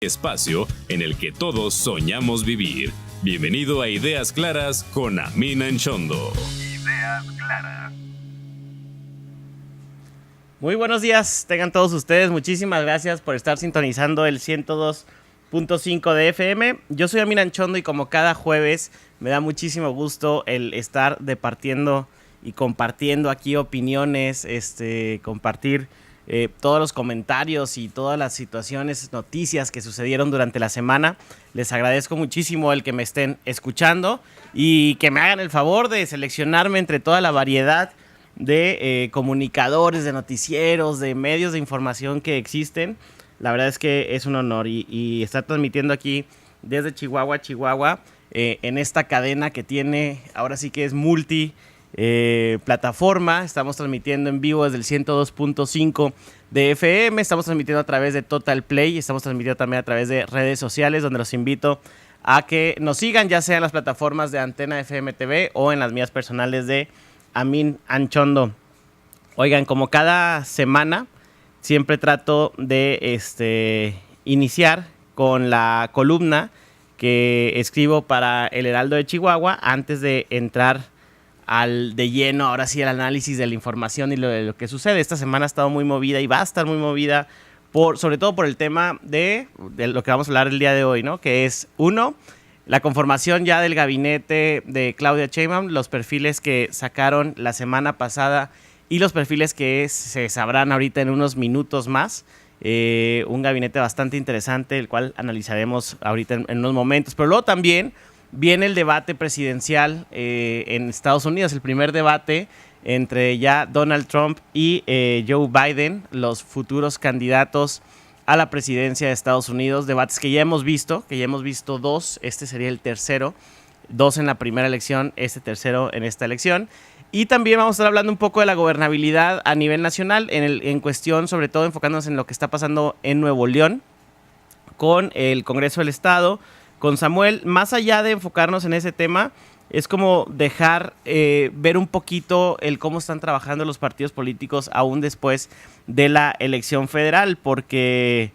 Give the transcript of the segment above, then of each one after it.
Espacio en el que todos soñamos vivir. Bienvenido a Ideas Claras con Amin Anchondo. Ideas Claras. Muy buenos días, tengan todos ustedes. Muchísimas gracias por estar sintonizando el 102.5 de FM. Yo soy Amin Anchondo y como cada jueves me da muchísimo gusto el estar departiendo y compartiendo aquí opiniones, compartir todos los comentarios y todas las situaciones, noticias que sucedieron durante la semana. Les agradezco muchísimo el que me estén escuchando y que me hagan el favor de seleccionarme entre toda la variedad de comunicadores, de noticieros, de medios de información que existen. La verdad es que es un honor y estar transmitiendo aquí desde Chihuahua, en esta cadena que tiene, ahora sí que es plataforma. Estamos transmitiendo en vivo desde el 102.5 de FM, estamos transmitiendo a través de Total Play y estamos transmitiendo también a través de redes sociales, donde los invito a que nos sigan, ya sea en las plataformas de Antena FM TV o en las mías personales de Amin Anchondo. Oigan, como cada semana siempre trato de iniciar con la columna que escribo para El Heraldo de Chihuahua antes de entrar de lleno, ahora sí, el análisis de la información y lo que sucede. Esta semana ha estado muy movida y va a estar muy movida, sobre todo por el tema de lo que vamos a hablar el día de hoy, ¿no? Que es, uno, la conformación ya del gabinete de Claudia Sheinbaum, los perfiles que sacaron la semana pasada y los perfiles que se sabrán ahorita en unos minutos más. Un gabinete bastante interesante, el cual analizaremos ahorita en unos momentos. Pero luego también viene el debate presidencial en Estados Unidos, el primer debate entre ya Donald Trump y Joe Biden, los futuros candidatos a la presidencia de Estados Unidos. Debates que ya hemos visto dos, este sería el tercero, dos en la primera elección, este tercero en esta elección. Y también vamos a estar hablando un poco de la gobernabilidad a nivel nacional, en cuestión, sobre todo enfocándonos en lo que está pasando en Nuevo León, con el Congreso del Estado, con Samuel. Más allá de enfocarnos en ese tema, es como dejar ver un poquito el cómo están trabajando los partidos políticos aún después de la elección federal, porque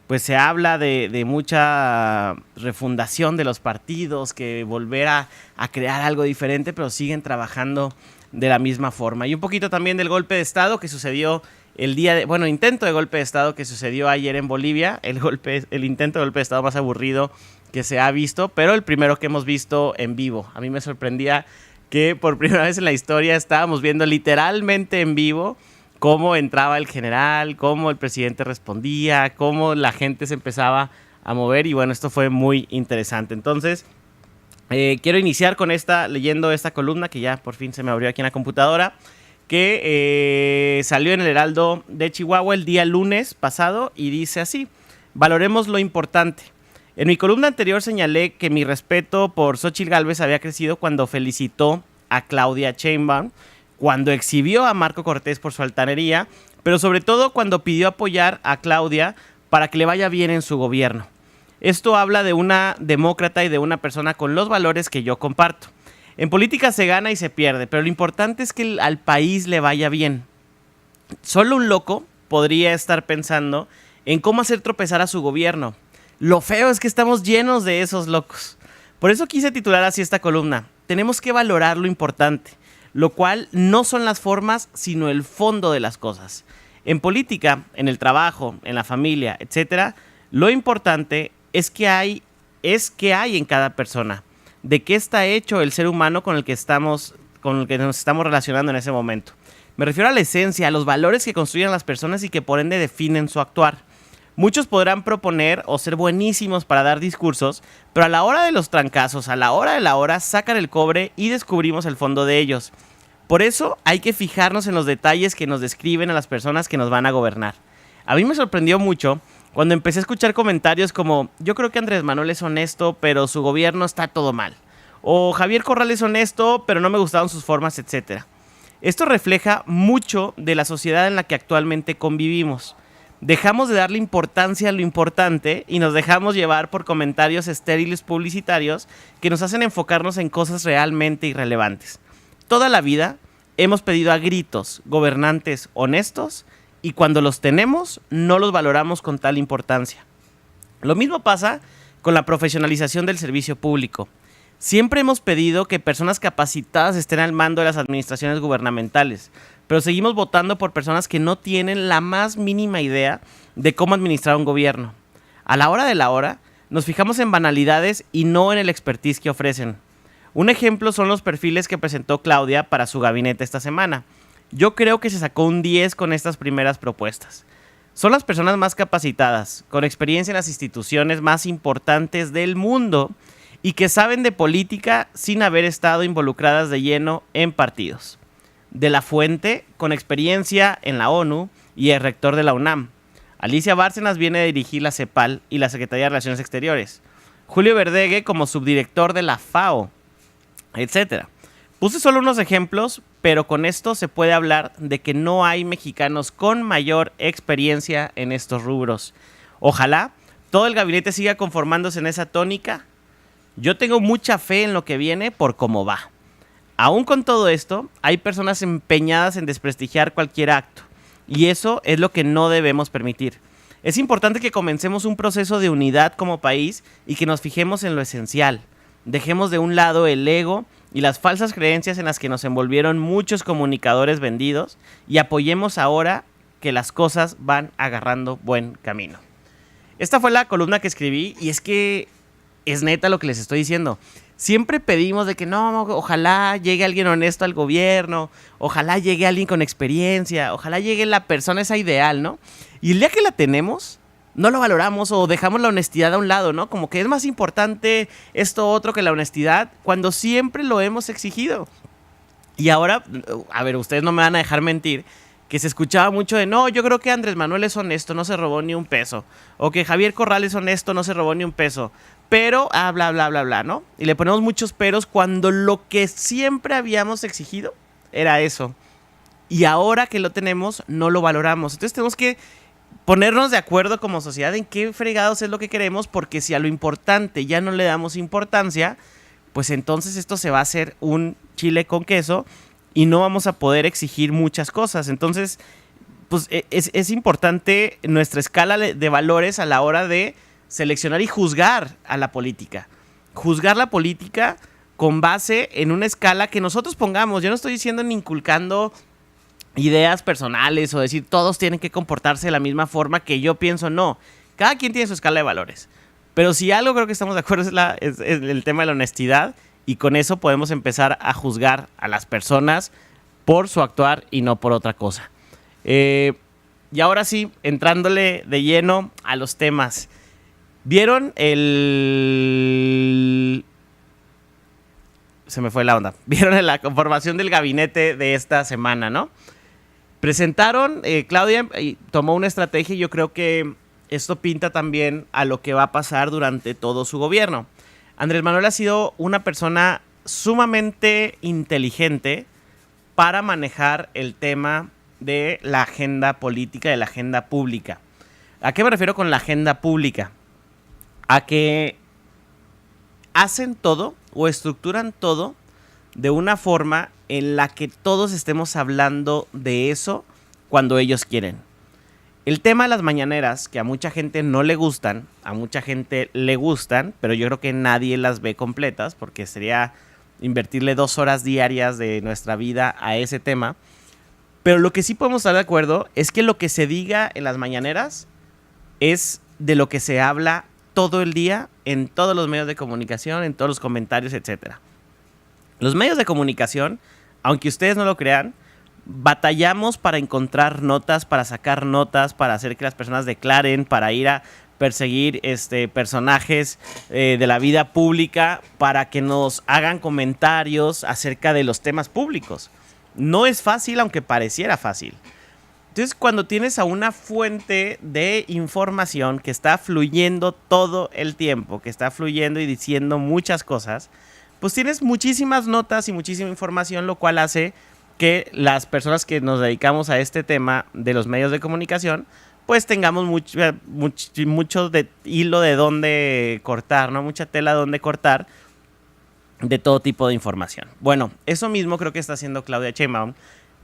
pues se habla de mucha refundación de los partidos, que volver a crear algo diferente, pero siguen trabajando de la misma forma. Y un poquito también del golpe de Estado que sucedió intento de golpe de Estado que sucedió ayer en Bolivia, el intento de golpe de Estado más aburrido que se ha visto, pero el primero que hemos visto en vivo. A mí me sorprendía que por primera vez en la historia estábamos viendo literalmente en vivo cómo entraba el general, cómo el presidente respondía, cómo la gente se empezaba a mover, y bueno, esto fue muy interesante. Entonces, quiero iniciar con leyendo esta columna que ya por fin se me abrió aquí en la computadora, que salió en el Heraldo de Chihuahua el día lunes pasado y dice así: valoremos lo importante. En mi columna anterior señalé que mi respeto por Xóchitl Gálvez había crecido cuando felicitó a Claudia Sheinbaum, cuando exhibió a Marco Cortés por su altanería, pero sobre todo cuando pidió apoyar a Claudia para que le vaya bien en su gobierno. Esto habla de una demócrata y de una persona con los valores que yo comparto. En política se gana y se pierde, pero lo importante es que al país le vaya bien. Solo un loco podría estar pensando en cómo hacer tropezar a su gobierno. Lo feo es que estamos llenos de esos locos. Por eso quise titular así esta columna: tenemos que valorar lo importante, lo cual no son las formas, sino el fondo de las cosas. En política, en el trabajo, en la familia, etc., lo importante es qué hay en cada persona, de qué está hecho el ser humano con el que nos estamos relacionando en ese momento. Me refiero a la esencia, a los valores que construyen las personas y que por ende definen su actuar. Muchos podrán proponer o ser buenísimos para dar discursos, pero a la hora de los trancazos, a la hora de la hora, sacan el cobre y descubrimos el fondo de ellos. Por eso hay que fijarnos en los detalles que nos describen a las personas que nos van a gobernar. A mí me sorprendió mucho cuando empecé a escuchar comentarios como: yo creo que Andrés Manuel es honesto, pero su gobierno está todo mal. O Javier Corral es honesto, pero no me gustaron sus formas, etc. Esto refleja mucho de la sociedad en la que actualmente convivimos. Dejamos de darle importancia a lo importante y nos dejamos llevar por comentarios estériles publicitarios que nos hacen enfocarnos en cosas realmente irrelevantes. Toda la vida hemos pedido a gritos gobernantes honestos y cuando los tenemos no los valoramos con tal importancia. Lo mismo pasa con la profesionalización del servicio público. Siempre hemos pedido que personas capacitadas estén al mando de las administraciones gubernamentales, pero seguimos votando por personas que no tienen la más mínima idea de cómo administrar un gobierno. A la hora de la hora, nos fijamos en banalidades y no en el expertise que ofrecen. Un ejemplo son los perfiles que presentó Claudia para su gabinete esta semana. Yo creo que se sacó un 10 con estas primeras propuestas. Son las personas más capacitadas, con experiencia en las instituciones más importantes del mundo y que saben de política sin haber estado involucradas de lleno en partidos. De la Fuente, con experiencia en la ONU y el rector de la UNAM. Alicia Bárcenas viene a dirigir la CEPAL y la Secretaría de Relaciones Exteriores. Julio Verdegue como subdirector de la FAO, etc. Puse solo unos ejemplos, pero con esto se puede hablar de que no hay mexicanos con mayor experiencia en estos rubros. Ojalá todo el gabinete siga conformándose en esa tónica. Yo tengo mucha fe en lo que viene por cómo va. Aún con todo esto, hay personas empeñadas en desprestigiar cualquier acto, y eso es lo que no debemos permitir. Es importante que comencemos un proceso de unidad como país y que nos fijemos en lo esencial. Dejemos de un lado el ego y las falsas creencias en las que nos envolvieron muchos comunicadores vendidos y apoyemos ahora que las cosas van agarrando buen camino. Esta fue la columna que escribí y es que es neta lo que les estoy diciendo. Siempre pedimos de que no, ojalá llegue alguien honesto al gobierno, ojalá llegue alguien con experiencia, ojalá llegue la persona esa ideal, ¿no? Y el día que la tenemos, no lo valoramos o dejamos la honestidad a un lado, ¿no? Como que es más importante esto otro que la honestidad, cuando siempre lo hemos exigido. Y ahora, a ver, ustedes no me van a dejar mentir, que se escuchaba mucho de, no, yo creo que Andrés Manuel es honesto, no se robó ni un peso. O que Javier Corral es honesto, no se robó ni un peso. Pero, bla, bla, bla, bla, ¿no? Y le ponemos muchos peros cuando lo que siempre habíamos exigido era eso. Y ahora que lo tenemos, no lo valoramos. Entonces tenemos que ponernos de acuerdo como sociedad en qué fregados es lo que queremos, porque si a lo importante ya no le damos importancia, pues entonces esto se va a hacer un chile con queso y no vamos a poder exigir muchas cosas. Entonces, pues es importante nuestra escala de valores a la hora de seleccionar y juzgar a la política. Juzgar la política con base en una escala que nosotros pongamos. Yo no estoy diciendo ni inculcando ideas personales o decir todos tienen que comportarse de la misma forma que yo pienso. No, cada quien tiene su escala de valores. Pero si algo creo que estamos de acuerdo es el tema de la honestidad, y con eso podemos empezar a juzgar a las personas por su actuar y no por otra cosa. Y ahora sí, entrándole de lleno a los temas. ¿Vieron se me fue la onda. Vieron la conformación del gabinete de esta semana, ¿no? Presentaron, Claudia tomó una estrategia y yo creo que esto pinta también a lo que va a pasar durante todo su gobierno. Andrés Manuel ha sido una persona sumamente inteligente para manejar el tema de la agenda política, de la agenda pública. ¿A qué me refiero con la agenda pública? A que hacen todo o estructuran todo de una forma en la que todos estemos hablando de eso cuando ellos quieren. El tema de las mañaneras, que a mucha gente no le gustan, a mucha gente le gustan, pero yo creo que nadie las ve completas porque sería invertirle 2 horas diarias de nuestra vida a ese tema. Pero lo que sí podemos estar de acuerdo es que lo que se diga en las mañaneras es de lo que se habla todo el día en todos los medios de comunicación, en todos los comentarios, etc. Los medios de comunicación, aunque ustedes no lo crean, batallamos para encontrar notas, para sacar notas, para hacer que las personas declaren, para ir a perseguir personajes de la vida pública, para que nos hagan comentarios acerca de los temas públicos. No es fácil, aunque pareciera fácil. Entonces, cuando tienes a una fuente de información que está fluyendo todo el tiempo, que está fluyendo y diciendo muchas cosas, pues tienes muchísimas notas y muchísima información, lo cual hace que las personas que nos dedicamos a este tema de los medios de comunicación, pues tengamos mucho de hilo de dónde cortar, ¿no? Mucha tela de dónde cortar de todo tipo de información. Bueno, eso mismo creo que está haciendo Claudia Sheinbaum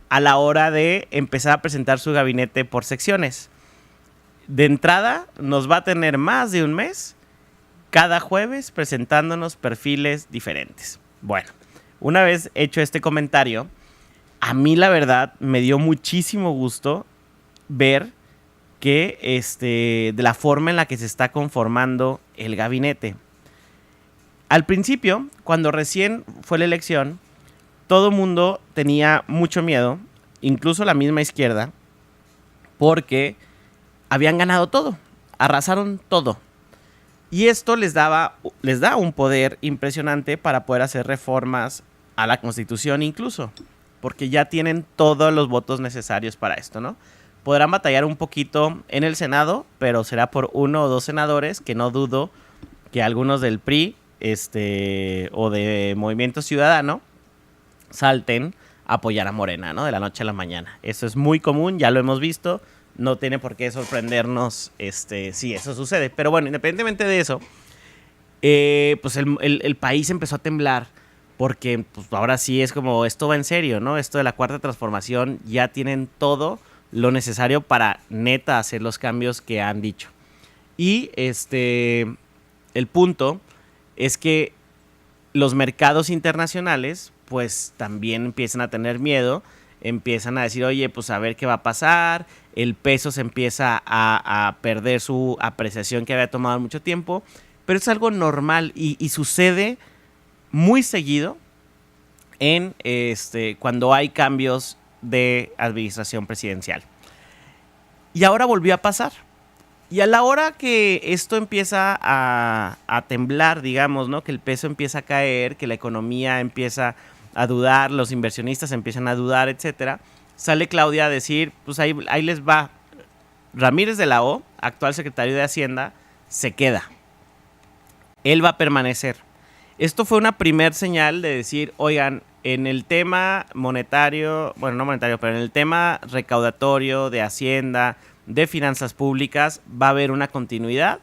a la hora de empezar a presentar su gabinete por secciones. de entrada nos va a tener más de un mes cada jueves presentándonos perfiles diferentes. Bueno, una vez hecho este comentario, a mí la verdad me dio muchísimo gusto ver que de la forma en la que se está conformando el gabinete. Al principio, cuando recién fue la elección, todo el mundo tenía mucho miedo, incluso la misma izquierda, porque habían ganado todo, arrasaron todo. Y esto les da un poder impresionante para poder hacer reformas a la Constitución incluso, porque ya tienen todos los votos necesarios para esto, ¿no? Podrán batallar un poquito en el Senado, pero será por 1 o 2 senadores, que no dudo que algunos del PRI o de Movimiento Ciudadano salten a apoyar a Morena, ¿no? De la noche a la mañana. Eso es muy común, ya lo hemos visto. No tiene por qué sorprendernos si eso sucede. Pero bueno, independientemente de eso, pues el país empezó a temblar porque pues, ahora sí es como, esto va en serio, ¿no? Esto de la Cuarta Transformación, ya tienen todo lo necesario para neta hacer los cambios que han dicho. Y el punto es que los mercados internacionales pues también empiezan a tener miedo, empiezan a decir, oye, pues a ver qué va a pasar, el peso se empieza a perder su apreciación que había tomado mucho tiempo, pero es algo normal y sucede muy seguido en cuando hay cambios de administración presidencial. Y ahora volvió a pasar. Y a la hora que esto empieza a temblar, digamos, ¿no? Que el peso empieza a caer, que la economía empieza a dudar, los inversionistas empiezan a dudar, etcétera, sale Claudia a decir, pues ahí les va. Ramírez de la O, actual secretario de Hacienda, se queda. Él va a permanecer. Esto fue una primer señal de decir, oigan, en el tema monetario, bueno, no monetario, pero en el tema recaudatorio de Hacienda, de finanzas públicas, va a haber una continuidad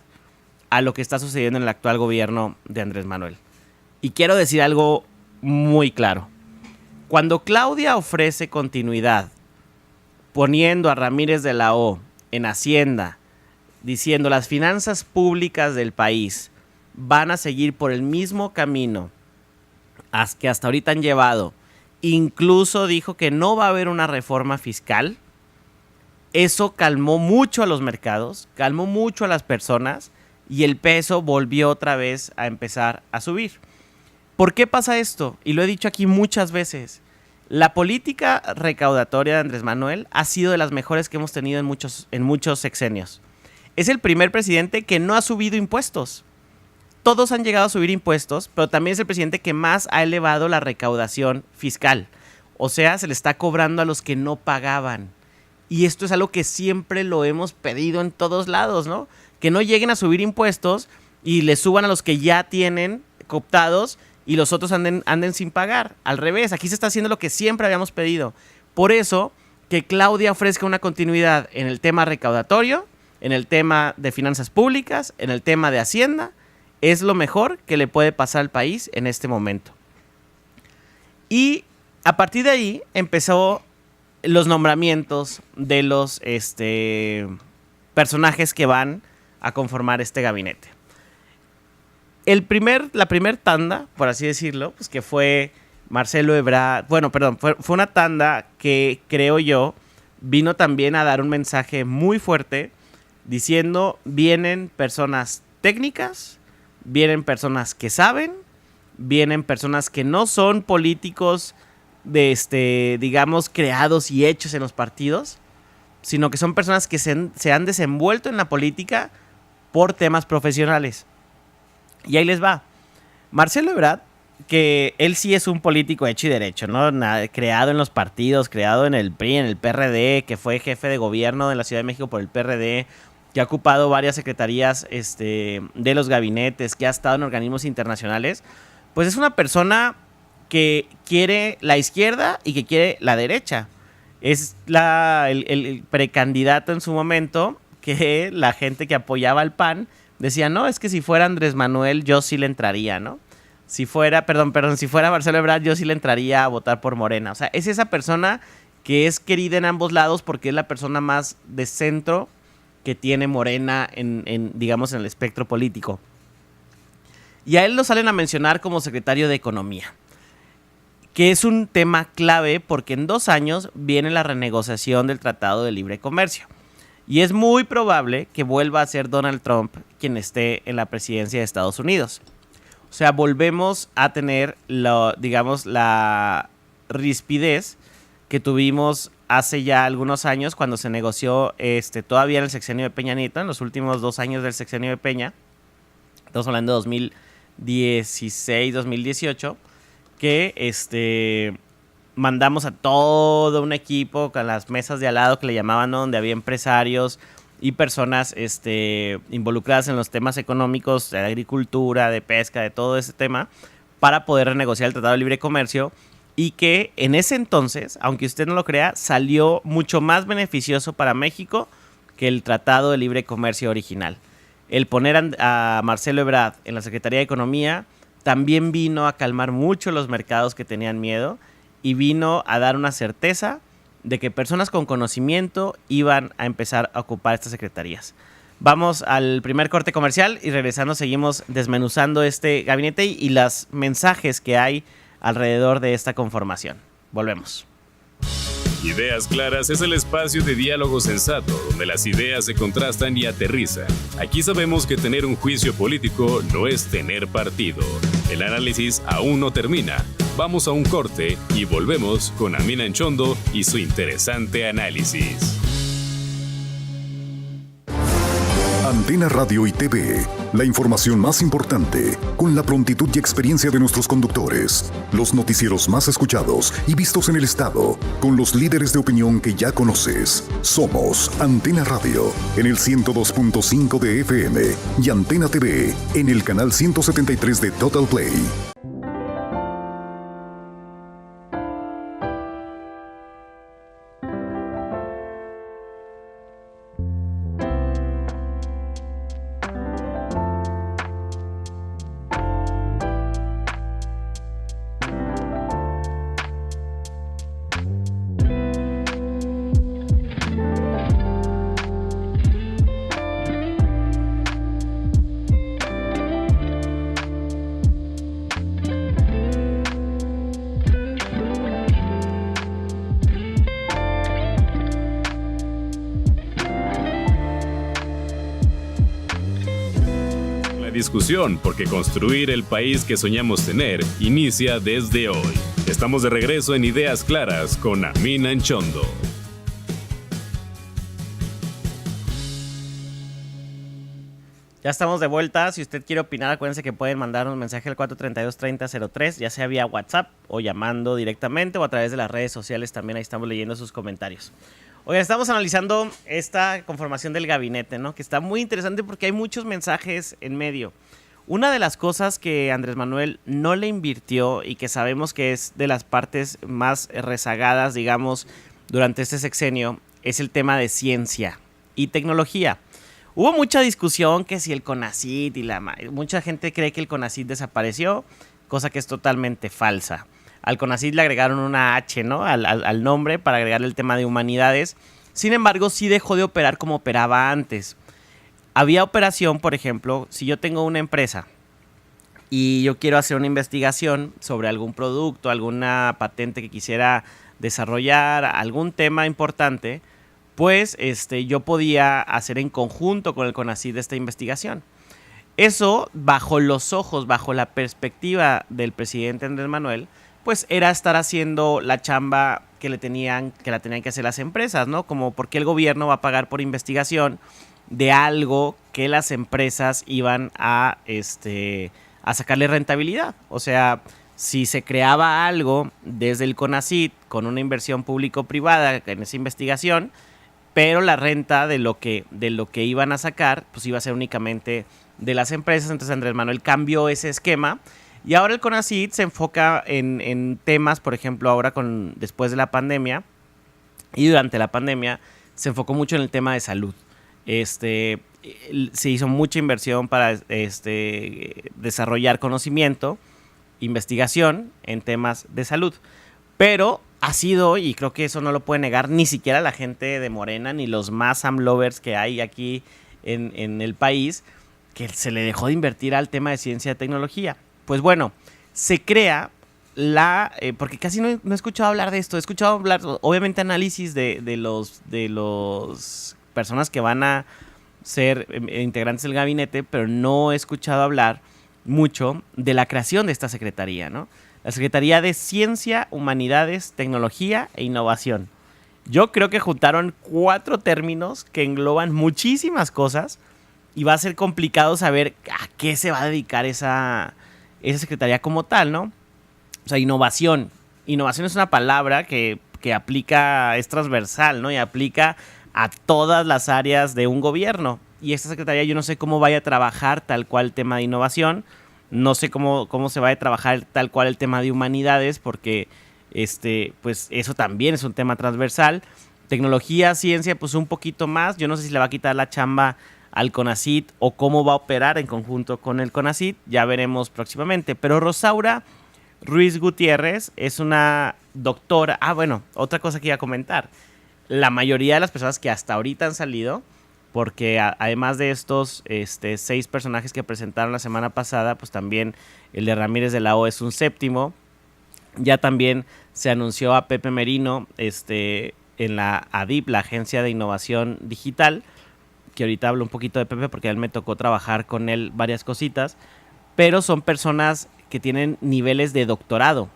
a lo que está sucediendo en el actual gobierno de Andrés Manuel. Y quiero decir algo muy claro. Cuando Claudia ofrece continuidad, poniendo a Ramírez de la O en Hacienda, diciendo las finanzas públicas del país van a seguir por el mismo camino que hasta ahorita han llevado, incluso dijo que no va a haber una reforma fiscal, eso calmó mucho a los mercados, calmó mucho a las personas y el peso volvió otra vez a empezar a subir. ¿Por qué pasa esto? Y lo he dicho aquí muchas veces. La política recaudatoria de Andrés Manuel ha sido de las mejores que hemos tenido en muchos sexenios. Es el primer presidente que no ha subido impuestos. Todos han llegado a subir impuestos, pero también es el presidente que más ha elevado la recaudación fiscal. O sea, se le está cobrando a los que no pagaban. Y esto es algo que siempre lo hemos pedido en todos lados, ¿no? Que no lleguen a subir impuestos y le suban a los que ya tienen cooptados y los otros anden sin pagar. Al revés, aquí se está haciendo lo que siempre habíamos pedido. Por eso, que Claudia ofrezca una continuidad en el tema recaudatorio, en el tema de finanzas públicas, en el tema de Hacienda, es lo mejor que le puede pasar al país en este momento. Y a partir de ahí empezó los nombramientos de los personajes que van a conformar este gabinete. La primer tanda, por así decirlo, pues que fue Marcelo Ebrard, fue una tanda que creo yo vino también a dar un mensaje muy fuerte diciendo, vienen personas técnicas, vienen personas que saben, vienen personas que no son políticos digamos, creados y hechos en los partidos, sino que son personas que se han desenvuelto en la política por temas profesionales. Y ahí les va. Marcelo Ebrard, que él sí es un político hecho y derecho, ¿no? Creado en los partidos, creado en el PRI, en el PRD, que fue jefe de gobierno de la Ciudad de México por el PRD, que ha ocupado varias secretarías de los gabinetes, que ha estado en organismos internacionales, pues es una persona que quiere la izquierda y que quiere la derecha. Es el precandidato en su momento que la gente que apoyaba al PAN decía, no, es que si fuera Andrés Manuel yo sí le entraría, ¿no? Si fuera Marcelo Ebrard yo sí le entraría a votar por Morena. O sea, es esa persona que es querida en ambos lados porque es la persona más de centro que tiene Morena digamos, en el espectro político. Y a él lo salen a mencionar como secretario de Economía, que es un tema clave porque en 2 años viene la renegociación del Tratado de Libre Comercio. Y es muy probable que vuelva a ser Donald Trump quien esté en la presidencia de Estados Unidos. O sea, volvemos a tener, digamos, la rispidez que tuvimos hace ya algunos años cuando se negoció todavía en el sexenio de Peña Nieto, en los últimos 2 años del sexenio de Peña. Estamos hablando de 2016, 2018, que mandamos a todo un equipo con las mesas de al lado que le llamaban, ¿no? Donde había empresarios y personas involucradas en los temas económicos, de agricultura, de pesca, de todo ese tema, para poder renegociar el Tratado de Libre Comercio, y que en ese entonces, aunque usted no lo crea, salió mucho más beneficioso para México que el Tratado de Libre Comercio original. El poner a Marcelo Ebrard en la Secretaría de Economía también vino a calmar mucho los mercados que tenían miedo y vino a dar una certeza de que personas con conocimiento iban a empezar a ocupar estas secretarías. Vamos al primer corte comercial y regresando seguimos desmenuzando este gabinete y los mensajes que hay alrededor de esta conformación. Volvemos. Ideas Claras es el espacio de diálogo sensato donde las ideas se contrastan y aterrizan. Aquí sabemos que tener un juicio político no es tener partido. El análisis aún no termina. Vamos a un corte y volvemos con Amina Enchondo y su interesante análisis. Antena Radio y TV, la información más importante, con la prontitud y experiencia de nuestros conductores, los noticieros más escuchados y vistos en el estado, con los líderes de opinión que ya conoces. Somos Antena Radio, en el 102.5 de FM y Antena TV, en el canal 173 de Total Play. Discusión, porque construir el país que soñamos tener inicia desde hoy. Estamos de regreso en Ideas Claras con Amina Enchondo. Ya estamos de vuelta. Si usted quiere opinar, acuérdense que pueden mandar un mensaje al 432-3003, ya sea vía WhatsApp o llamando directamente o a través de las redes sociales. También ahí estamos leyendo sus comentarios. Oigan, estamos analizando esta conformación del gabinete, ¿no? Que está muy interesante porque hay muchos mensajes en medio. Una de las cosas que Andrés Manuel no le invirtió y que sabemos que es de las partes más rezagadas, digamos, durante este sexenio, es el tema de ciencia y tecnología. Hubo mucha discusión que si el CONACYT mucha gente cree que el CONACYT desapareció, cosa que es totalmente falsa. Al CONACYT le agregaron una H, ¿no? al nombre para agregarle el tema de humanidades. Sin embargo, sí dejó de operar como operaba antes. Había operación, por ejemplo, si yo tengo una empresa y yo quiero hacer una investigación sobre algún producto, alguna patente que quisiera desarrollar, algún tema importante, pues yo podía hacer en conjunto con el CONACYT esta investigación. Eso, bajo los ojos, bajo la perspectiva del presidente Andrés Manuel, pues era estar haciendo la chamba que la tenían que hacer las empresas, ¿no? Como por qué el gobierno va a pagar por investigación de algo que las empresas iban a sacarle rentabilidad. O sea, si se creaba algo desde el CONACYT con una inversión público-privada en esa investigación, pero la renta de lo que iban a sacar, pues iba a ser únicamente de las empresas. Entonces Andrés Manuel cambió ese esquema. Y ahora el CONACYT se enfoca en temas, por ejemplo, ahora después de la pandemia y durante la pandemia, se enfocó mucho en el tema de salud. Se hizo mucha inversión para desarrollar conocimiento, investigación en temas de salud. Pero ha sido, y creo que eso no lo puede negar ni siquiera la gente de Morena, ni los más AMLovers que hay aquí en el país, que se le dejó de invertir al tema de ciencia y tecnología. Pues bueno, se crea porque casi no he escuchado hablar de esto, he escuchado hablar, obviamente, análisis de los personas que van a ser integrantes del gabinete, pero no he escuchado hablar mucho de la creación de esta secretaría, ¿no? La Secretaría de Ciencia, Humanidades, Tecnología e Innovación. Yo creo que juntaron 4 términos que engloban muchísimas cosas y va a ser complicado saber a qué se va a dedicar esa secretaría como tal, ¿no? O sea, innovación. Innovación es una palabra que aplica, es transversal, ¿no? Y aplica a todas las áreas de un gobierno. Y esta secretaría yo no sé cómo vaya a trabajar tal cual el tema de innovación. No sé cómo se va a trabajar tal cual el tema de humanidades, porque pues eso también es un tema transversal. Tecnología, ciencia, pues un poquito más. Yo no sé si le va a quitar la chamba al CONACYT o cómo va a operar en conjunto con el CONACYT. Ya veremos próximamente. Pero Rosaura Ruiz Gutiérrez es una doctora. Bueno, otra cosa que iba a comentar. La mayoría de las personas que hasta ahorita han salido, porque además de estos 6 personajes que presentaron la semana pasada, pues también el de Ramírez de la O es un 7º. Ya también se anunció a Pepe Merino en la ADIP, la Agencia de Innovación Digital, que ahorita hablo un poquito de Pepe porque a él me tocó trabajar con él varias cositas, pero son personas que tienen niveles de doctorado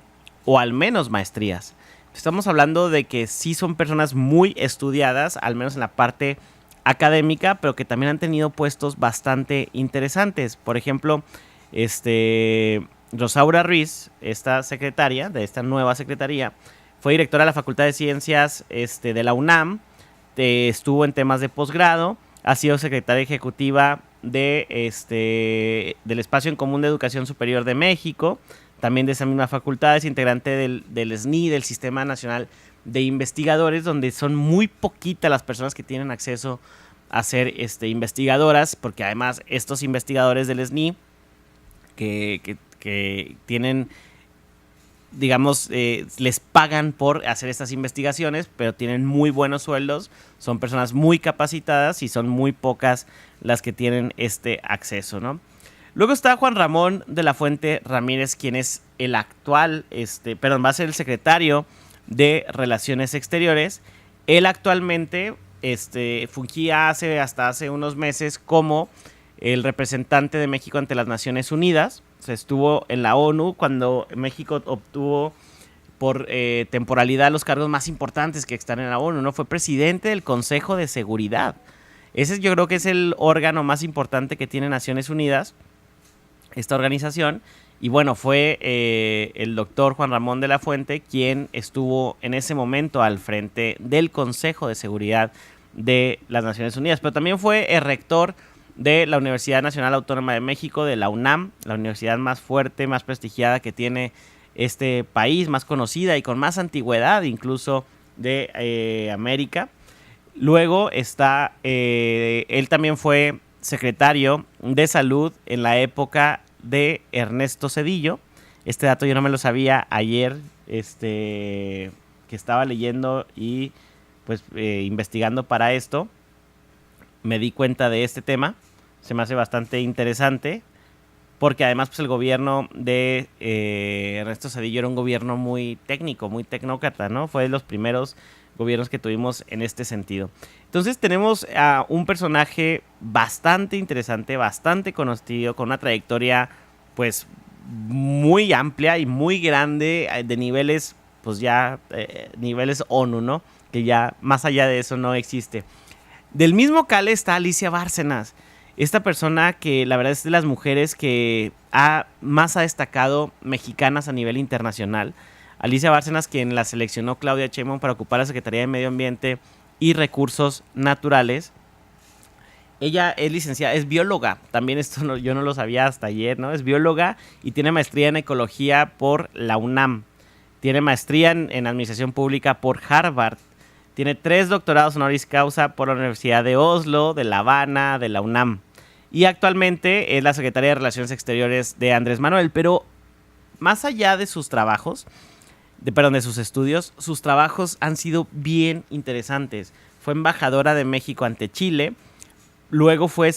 o al menos maestrías. Estamos hablando de que sí son personas muy estudiadas, al menos en la parte académica, pero que también han tenido puestos bastante interesantes. Por ejemplo, Rosaura Ruiz, esta secretaria de esta nueva secretaría, fue directora de la Facultad de Ciencias de la UNAM, estuvo en temas de posgrado, ha sido secretaria ejecutiva del Espacio en Común de Educación Superior de México, también de esa misma facultad, es integrante del SNI, del Sistema Nacional de Investigadores, donde son muy poquitas las personas que tienen acceso a ser investigadoras, porque además estos investigadores del SNI que tienen, digamos, les pagan por hacer estas investigaciones, pero tienen muy buenos sueldos, son personas muy capacitadas y son muy pocas las que tienen este acceso, ¿no? Luego está Juan Ramón de la Fuente Ramírez, quien es el actual, va a ser el secretario de Relaciones Exteriores. Él actualmente fungía hasta hace unos meses como el representante de México ante las Naciones Unidas. O sea, estuvo en la ONU cuando México obtuvo por temporalidad los cargos más importantes que están en la ONU, ¿no? Fue presidente del Consejo de Seguridad. Ese yo creo que es el órgano más importante que tiene Naciones Unidas, esta organización. Y bueno, fue el doctor Juan Ramón de la Fuente quien estuvo en ese momento al frente del Consejo de Seguridad de las Naciones Unidas. Pero también fue el rector de la Universidad Nacional Autónoma de México, de la UNAM, la universidad más fuerte, más prestigiada que tiene este país, más conocida y con más antigüedad incluso de América. Luego está, él también fue secretario de Salud en la época de Ernesto Zedillo. Este dato yo no me lo sabía ayer, que estaba leyendo y pues investigando para esto. Me di cuenta de este tema, se me hace bastante interesante, porque además pues el gobierno de Ernesto Zedillo era un gobierno muy técnico, muy tecnócrata, ¿no? Fue de los primeros gobiernos que tuvimos en este sentido. Entonces tenemos a un personaje bastante interesante, bastante conocido, con una trayectoria pues muy amplia y muy grande, de niveles pues ya niveles ONU, ¿no? Que ya más allá de eso no existe. Del mismo cale está Alicia Bárcenas, esta persona que la verdad es de las mujeres que más ha destacado mexicanas a nivel internacional. Alicia Bárcenas, quien la seleccionó Claudia Sheinbaum para ocupar la Secretaría de Medio Ambiente y Recursos Naturales. Ella es licenciada, es bióloga, también esto yo no lo sabía hasta ayer, ¿no? Es bióloga y tiene maestría en ecología por la UNAM. Tiene maestría en administración pública por Harvard. Tiene 3 doctorados honoris causa por la Universidad de Oslo, de La Habana, de la UNAM. Y actualmente es la secretaria de Relaciones Exteriores de Andrés Manuel. Pero más allá de sus trabajos, de sus estudios, sus trabajos han sido bien interesantes. Fue embajadora de México ante Chile, luego fue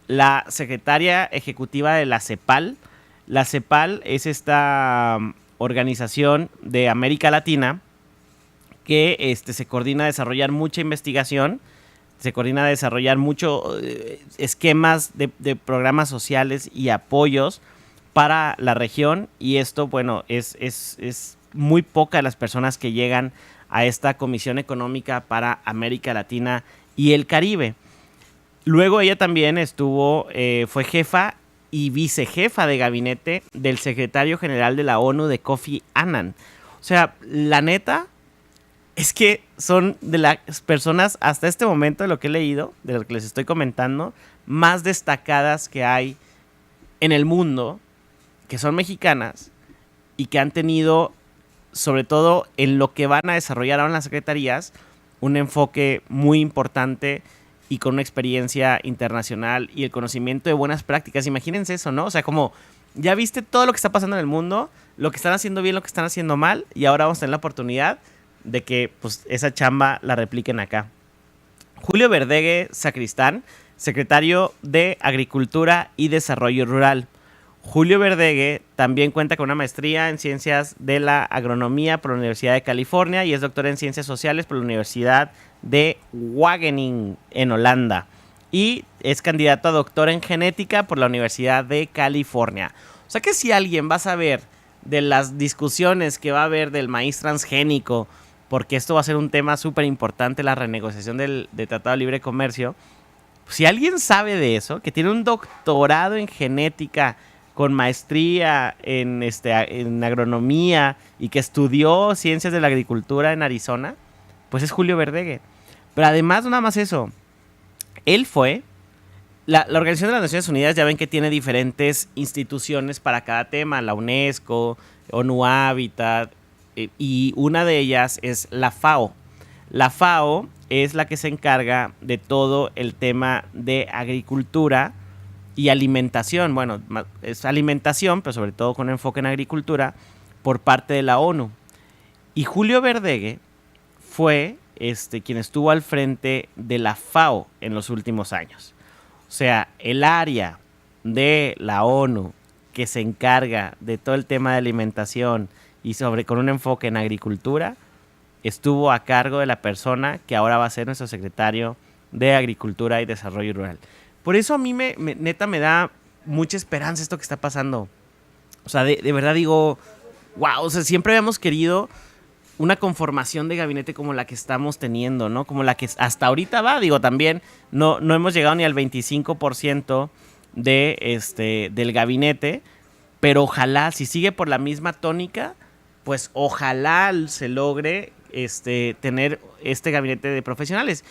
la secretaria ejecutiva de la CEPAL. La CEPAL es esta organización de América Latina que se coordina a desarrollar mucha investigación, se coordina a desarrollar muchos esquemas de programas sociales y apoyos para la región, y esto, bueno, es muy poca las personas que llegan a esta Comisión Económica para América Latina y el Caribe. Luego ella también fue jefa y vicejefa de gabinete del secretario general de la ONU, de Kofi Annan. O sea, la neta es que son de las personas, hasta este momento, de lo que he leído, de lo que les estoy comentando, más destacadas que hay en el mundo, que son mexicanas y que han tenido, sobre todo en lo que van a desarrollar ahora en las secretarías, un enfoque muy importante y con una experiencia internacional y el conocimiento de buenas prácticas. Imagínense eso, ¿no? O sea, como ya viste todo lo que está pasando en el mundo, lo que están haciendo bien, lo que están haciendo mal, y ahora vamos a tener la oportunidad de que pues, esa chamba la repliquen acá. Julio Verdeguer Sacristán, secretario de Agricultura y Desarrollo Rural. Julio Verdeguer también cuenta con una maestría en Ciencias de la Agronomía por la Universidad de California y es doctora en Ciencias Sociales por la Universidad de Wageningen en Holanda. Y es candidato a doctor en Genética por la Universidad de California. O sea que si alguien va a saber de las discusiones que va a haber del maíz transgénico, porque esto va a ser un tema súper importante, la renegociación del Tratado de Libre Comercio, si alguien sabe de eso, que tiene un doctorado en genética con maestría en agronomía y que estudió ciencias de la agricultura en Arizona, pues es Julio Verdeguer. Pero además, no nada más eso, él fue, la Organización de las Naciones Unidas, ya ven que tiene diferentes instituciones para cada tema, la UNESCO, ONU Habitat, y una de ellas es la FAO. La FAO es la que se encarga de todo el tema de agricultura y alimentación. Bueno, es alimentación, pero sobre todo con enfoque en agricultura, por parte de la ONU. Y Julio Verdeguer fue quien estuvo al frente de la FAO en los últimos años. O sea, el área de la ONU que se encarga de todo el tema de alimentación y con un enfoque en agricultura, estuvo a cargo de la persona que ahora va a ser nuestro secretario de Agricultura y Desarrollo Rural. Por eso a mí neta me da mucha esperanza esto que está pasando. O sea, de verdad digo, wow, o sea, siempre habíamos querido una conformación de gabinete como la que estamos teniendo, ¿no? Como la que hasta ahorita va, digo, también no hemos llegado ni al 25% del gabinete, pero ojalá, si sigue por la misma tónica, pues ojalá se logre tener este gabinete de profesionales.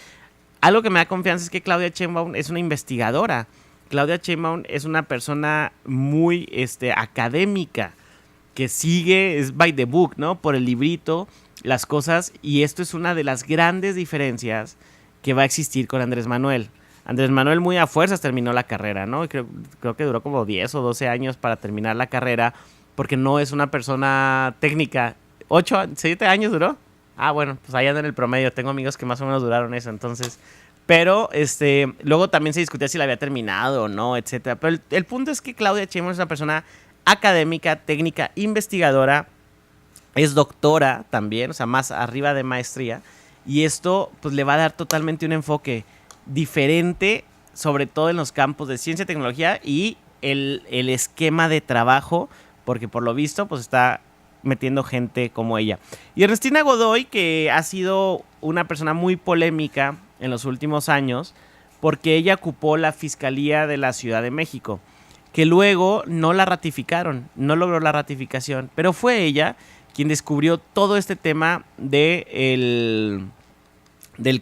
Algo que me da confianza es que Claudia Sheinbaum es una investigadora. Claudia Sheinbaum es una persona muy académica, que sigue, es by the book, ¿no? Por el librito, las cosas, y esto es una de las grandes diferencias que va a existir con Andrés Manuel. Andrés Manuel muy a fuerzas terminó la carrera, ¿no? Creo que duró como 10 o 12 años para terminar la carrera, porque no es una persona técnica. 7 años duró. Ah, bueno, pues ahí anda en el promedio. Tengo amigos que más o menos duraron eso, entonces. Pero luego también se discutía si la había terminado o no, etcétera. Pero el punto es que Claudia Sheinbaum es una persona académica, técnica, investigadora, es doctora también, o sea, más arriba de maestría, y esto pues le va a dar totalmente un enfoque diferente, sobre todo en los campos de ciencia y tecnología y el esquema de trabajo, porque por lo visto pues está metiendo gente como ella. Y Ernestina Godoy, que ha sido una persona muy polémica en los últimos años, porque ella ocupó la Fiscalía de la Ciudad de México, que luego no la ratificaron, no logró la ratificación, pero fue ella quien descubrió todo este tema del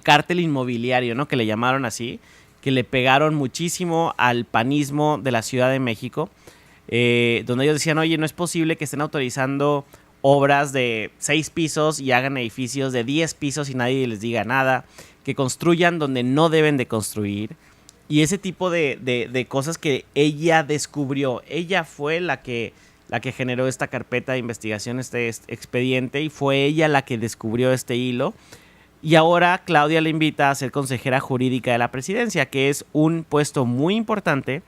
cártel inmobiliario, ¿no? Que le llamaron así, que le pegaron muchísimo al panismo de la Ciudad de México, donde ellos decían, oye, no es posible que estén autorizando obras de 6 pisos y hagan edificios de 10 pisos y nadie les diga nada, que construyan donde no deben de construir. Y ese tipo de cosas que ella descubrió. Ella fue la que la que generó esta carpeta de investigación, este expediente, y fue ella la que descubrió este hilo. Y ahora Claudia le invita a ser consejera jurídica de la presidencia, que es un puesto muy importante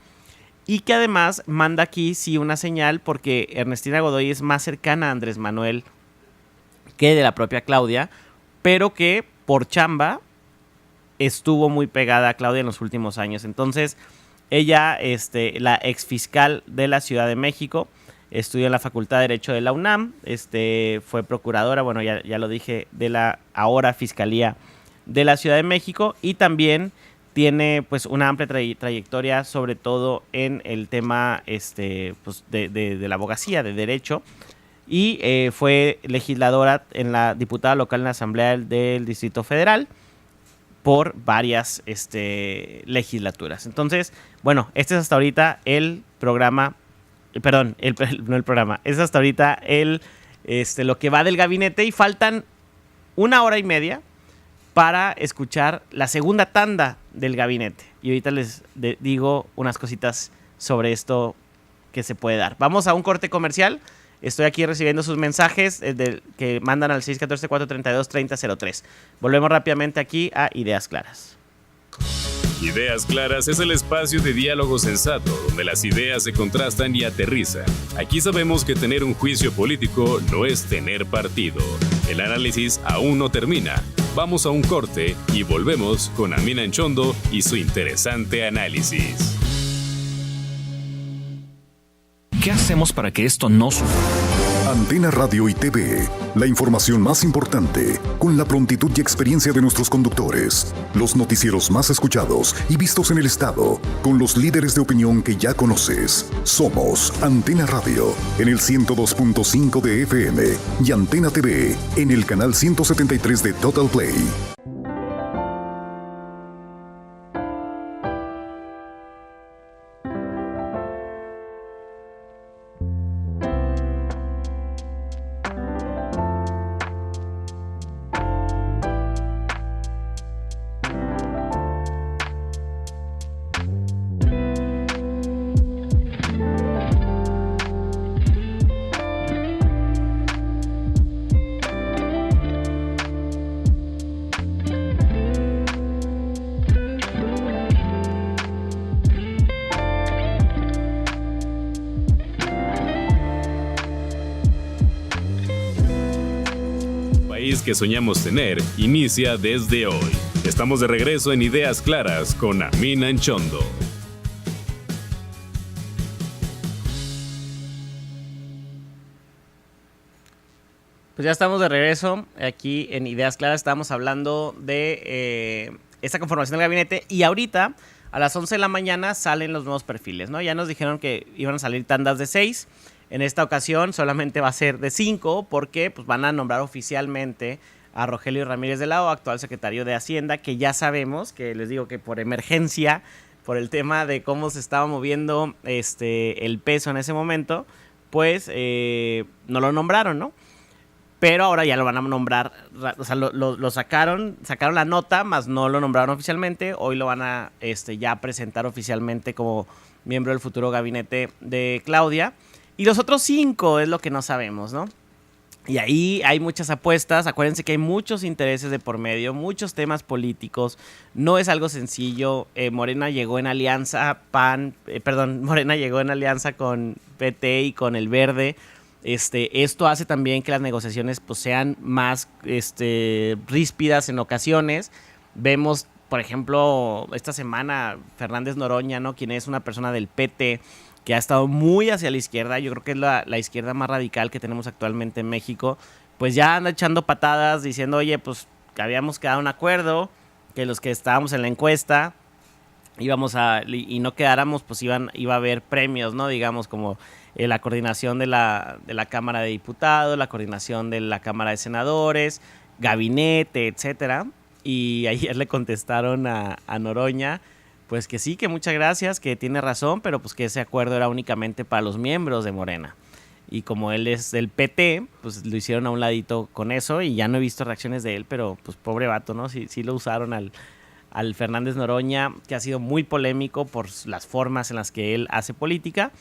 y que además manda aquí sí una señal, porque Ernestina Godoy es más cercana a Andrés Manuel que de la propia Claudia, pero que por chamba estuvo muy pegada a Claudia en los últimos años. Entonces ella, la exfiscal de la Ciudad de México, estudió en la Facultad de Derecho de la UNAM, fue procuradora, bueno, ya lo dije, de la ahora Fiscalía de la Ciudad de México, y también tiene pues una amplia trayectoria, sobre todo en el tema pues, de la abogacía, de derecho, y fue legisladora en la diputada local en la Asamblea del Distrito Federal por varias legislaturas. Entonces, bueno, este es hasta ahorita el programa. Perdón, no el programa. Es hasta ahorita lo que va del gabinete, y faltan 1 hora y media para escuchar la segunda tanda del gabinete. Y ahorita les digo unas cositas sobre esto que se puede dar. Vamos a un corte comercial. Estoy aquí recibiendo sus mensajes que mandan al 614-432-3003. Volvemos rápidamente aquí a Ideas Claras. Ideas Claras es el espacio de diálogo sensato donde las ideas se contrastan y aterrizan. Aquí sabemos que tener un juicio político no es tener partido. El análisis aún no termina. Vamos a un corte y volvemos con Amina Enchondo y su interesante análisis. ¿Qué hacemos para que esto no suceda? Antena Radio y TV, la información más importante, con la prontitud y experiencia de nuestros conductores, los noticieros más escuchados y vistos en el estado, con los líderes de opinión que ya conoces. Somos Antena Radio, en el 102.5 de FM, y Antena TV, en el canal 173 de Total Play. Que soñamos tener inicia desde hoy. Estamos de regreso en Ideas Claras con Amina Enchondo. Pues ya estamos de regreso aquí en Ideas Claras. Estamos hablando de esta conformación del gabinete, y ahorita a las 11 de la mañana salen los nuevos perfiles, ¿no? Ya nos dijeron que iban a salir tandas de 6. En esta ocasión solamente va a ser de 5, porque pues, van a nombrar oficialmente a Rogelio Ramírez de la O, actual secretario de Hacienda, que ya sabemos, que les digo que por emergencia, por el tema de cómo se estaba moviendo el peso en ese momento, pues no lo nombraron, ¿no? Pero ahora ya lo van a nombrar, o sea, lo sacaron la nota, más no lo nombraron oficialmente. Hoy lo van a ya presentar oficialmente como miembro del futuro gabinete de Claudia. Y los otros 5 es lo que no sabemos, ¿no? Y ahí hay muchas apuestas. Acuérdense que hay muchos intereses de por medio, muchos temas políticos. No es algo sencillo. Morena llegó en alianza Morena llegó en alianza con PT y con el Verde. Esto hace también que las negociaciones pues, sean más ríspidas en ocasiones. Vemos, por ejemplo, esta semana Fernández Noroña, ¿no? Quien es una persona del PT, que ha estado muy hacia la izquierda. Yo creo que es la izquierda más radical que tenemos actualmente en México, pues ya anda echando patadas diciendo, oye, pues que habíamos quedado un acuerdo, que los que estábamos en la encuesta y no quedáramos, pues iba a haber premios, ¿no? Digamos, como la coordinación de la Cámara de Diputados, la coordinación de la Cámara de Senadores, gabinete, etcétera. Y ayer le contestaron a Noroña, pues que sí, que muchas gracias, que tiene razón, pero pues que ese acuerdo era únicamente para los miembros de Morena. Y como él es del PT, pues lo hicieron a un ladito con eso, y ya no he visto reacciones de él, pero pues pobre vato, ¿no? Sí lo usaron al Fernández Noroña, que ha sido muy polémico por las formas en las que él hace política.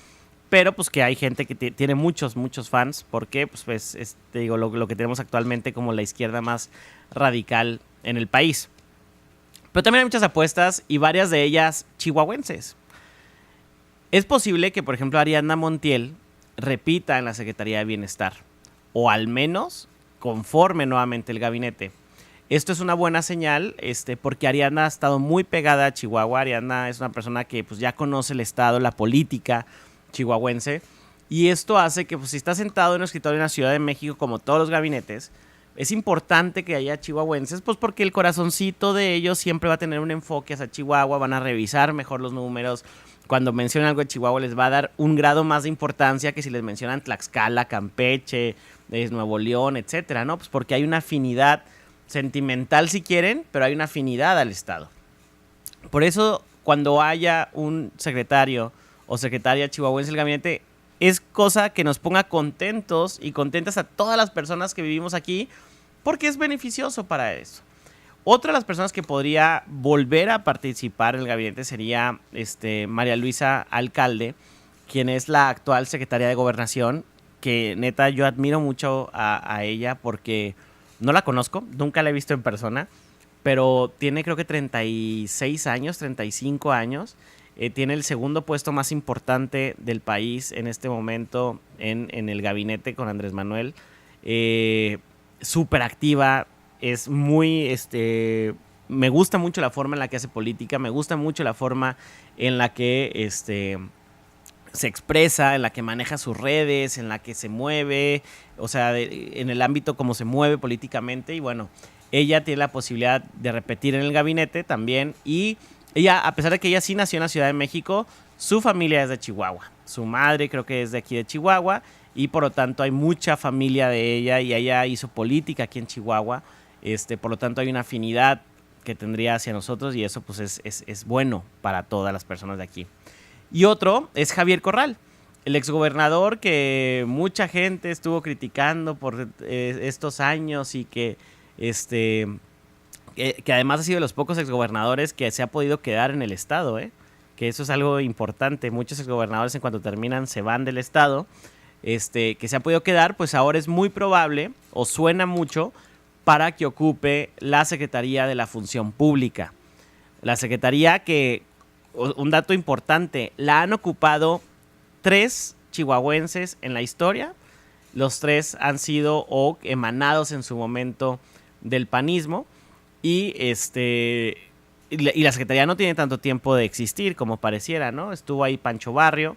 pero pues que hay gente que tiene muchos fans, porque pues te digo, lo que tenemos actualmente como la izquierda más radical en el país. Pero también hay muchas apuestas y varias de ellas chihuahuenses. Es posible que, por ejemplo, Ariadna Montiel repita en la Secretaría de Bienestar, o al menos conforme nuevamente el gabinete. Esto es una buena señal, porque Ariadna ha estado muy pegada a Chihuahua. Ariadna es una persona que pues, ya conoce el estado, la política chihuahuense, y esto hace que pues, si está sentado en un escritorio en la Ciudad de México, como todos los gabinetes, es importante que haya chihuahuenses, pues porque el corazoncito de ellos siempre va a tener un enfoque hacia Chihuahua, van a revisar mejor los números. Cuando mencionan algo de Chihuahua les va a dar un grado más de importancia que si les mencionan Tlaxcala, Campeche, Nuevo León, etcétera, ¿no? Pues porque hay una afinidad sentimental si quieren, pero hay una afinidad al estado. Por eso, cuando haya un secretario o secretaria chihuahuense del gabinete, es cosa que nos ponga contentos y contentas a todas las personas que vivimos aquí, porque es beneficioso para eso. Otra de las personas que podría volver a participar en el gabinete sería María Luisa Alcalde, quien es la actual secretaria de Gobernación, que neta yo admiro mucho a ella porque no la conozco, nunca la he visto en persona, pero tiene creo que 36 años, 35 años. Tiene el segundo puesto más importante del país en este momento en el gabinete con Andrés Manuel. Súper activa, es muy... me gusta mucho la forma en la que hace política, me gusta mucho la forma en la que se expresa, en la que maneja sus redes, en la que se mueve, o sea, en el ámbito como se mueve políticamente. Y bueno, ella tiene la posibilidad de repetir en el gabinete también. Y ella, a pesar de que ella sí nació en la Ciudad de México, su familia es de Chihuahua. Su madre creo que es de aquí de Chihuahua y por lo tanto hay mucha familia de ella y ella hizo política aquí en Chihuahua. Por lo tanto hay una afinidad que tendría hacia nosotros y eso pues es bueno para todas las personas de aquí. Y otro es Javier Corral, el exgobernador que mucha gente estuvo criticando por estos años y que además ha sido de los pocos exgobernadores que se ha podido quedar en el estado, que eso es algo importante. Muchos exgobernadores en cuanto terminan se van del estado, que se ha podido quedar, pues ahora es muy probable o suena mucho para que ocupe la Secretaría de la Función Pública. La Secretaría que, un dato importante, la han ocupado 3 chihuahuenses en la historia. Los 3 han sido emanados en su momento del panismo. Y la Secretaría no tiene tanto tiempo de existir como pareciera, ¿no? Estuvo ahí Pancho Barrio,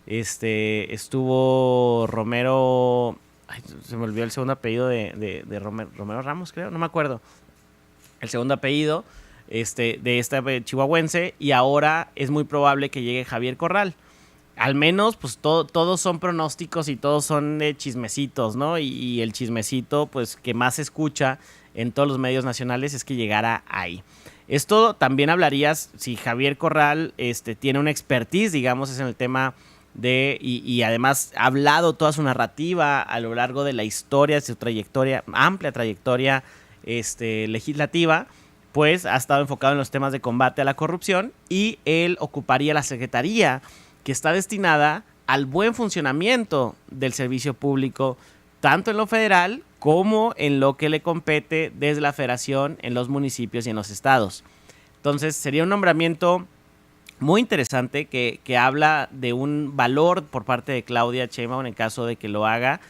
estuvo Romero, ay, se me olvidó el segundo apellido de Romero Ramos, creo, no me acuerdo. El segundo apellido de esta chihuahuense, y ahora es muy probable que llegue Javier Corral. Al menos, pues todos son pronósticos y todos son chismecitos, ¿no? Y el chismecito, pues, que más se escucha en todos los medios nacionales es que llegara ahí. Esto también hablarías si Javier Corral tiene una expertise, digamos, es en el tema de... Y además ha hablado toda su narrativa a lo largo de la historia, de su trayectoria, amplia trayectoria legislativa, pues ha estado enfocado en los temas de combate a la corrupción y él ocuparía la secretaría que está destinada al buen funcionamiento del servicio público, tanto en lo federal como en lo que le compete desde la federación, en los municipios y en los estados. Entonces sería un nombramiento muy interesante que habla de un valor por parte de Claudia Sheinbaum en caso de que lo haga,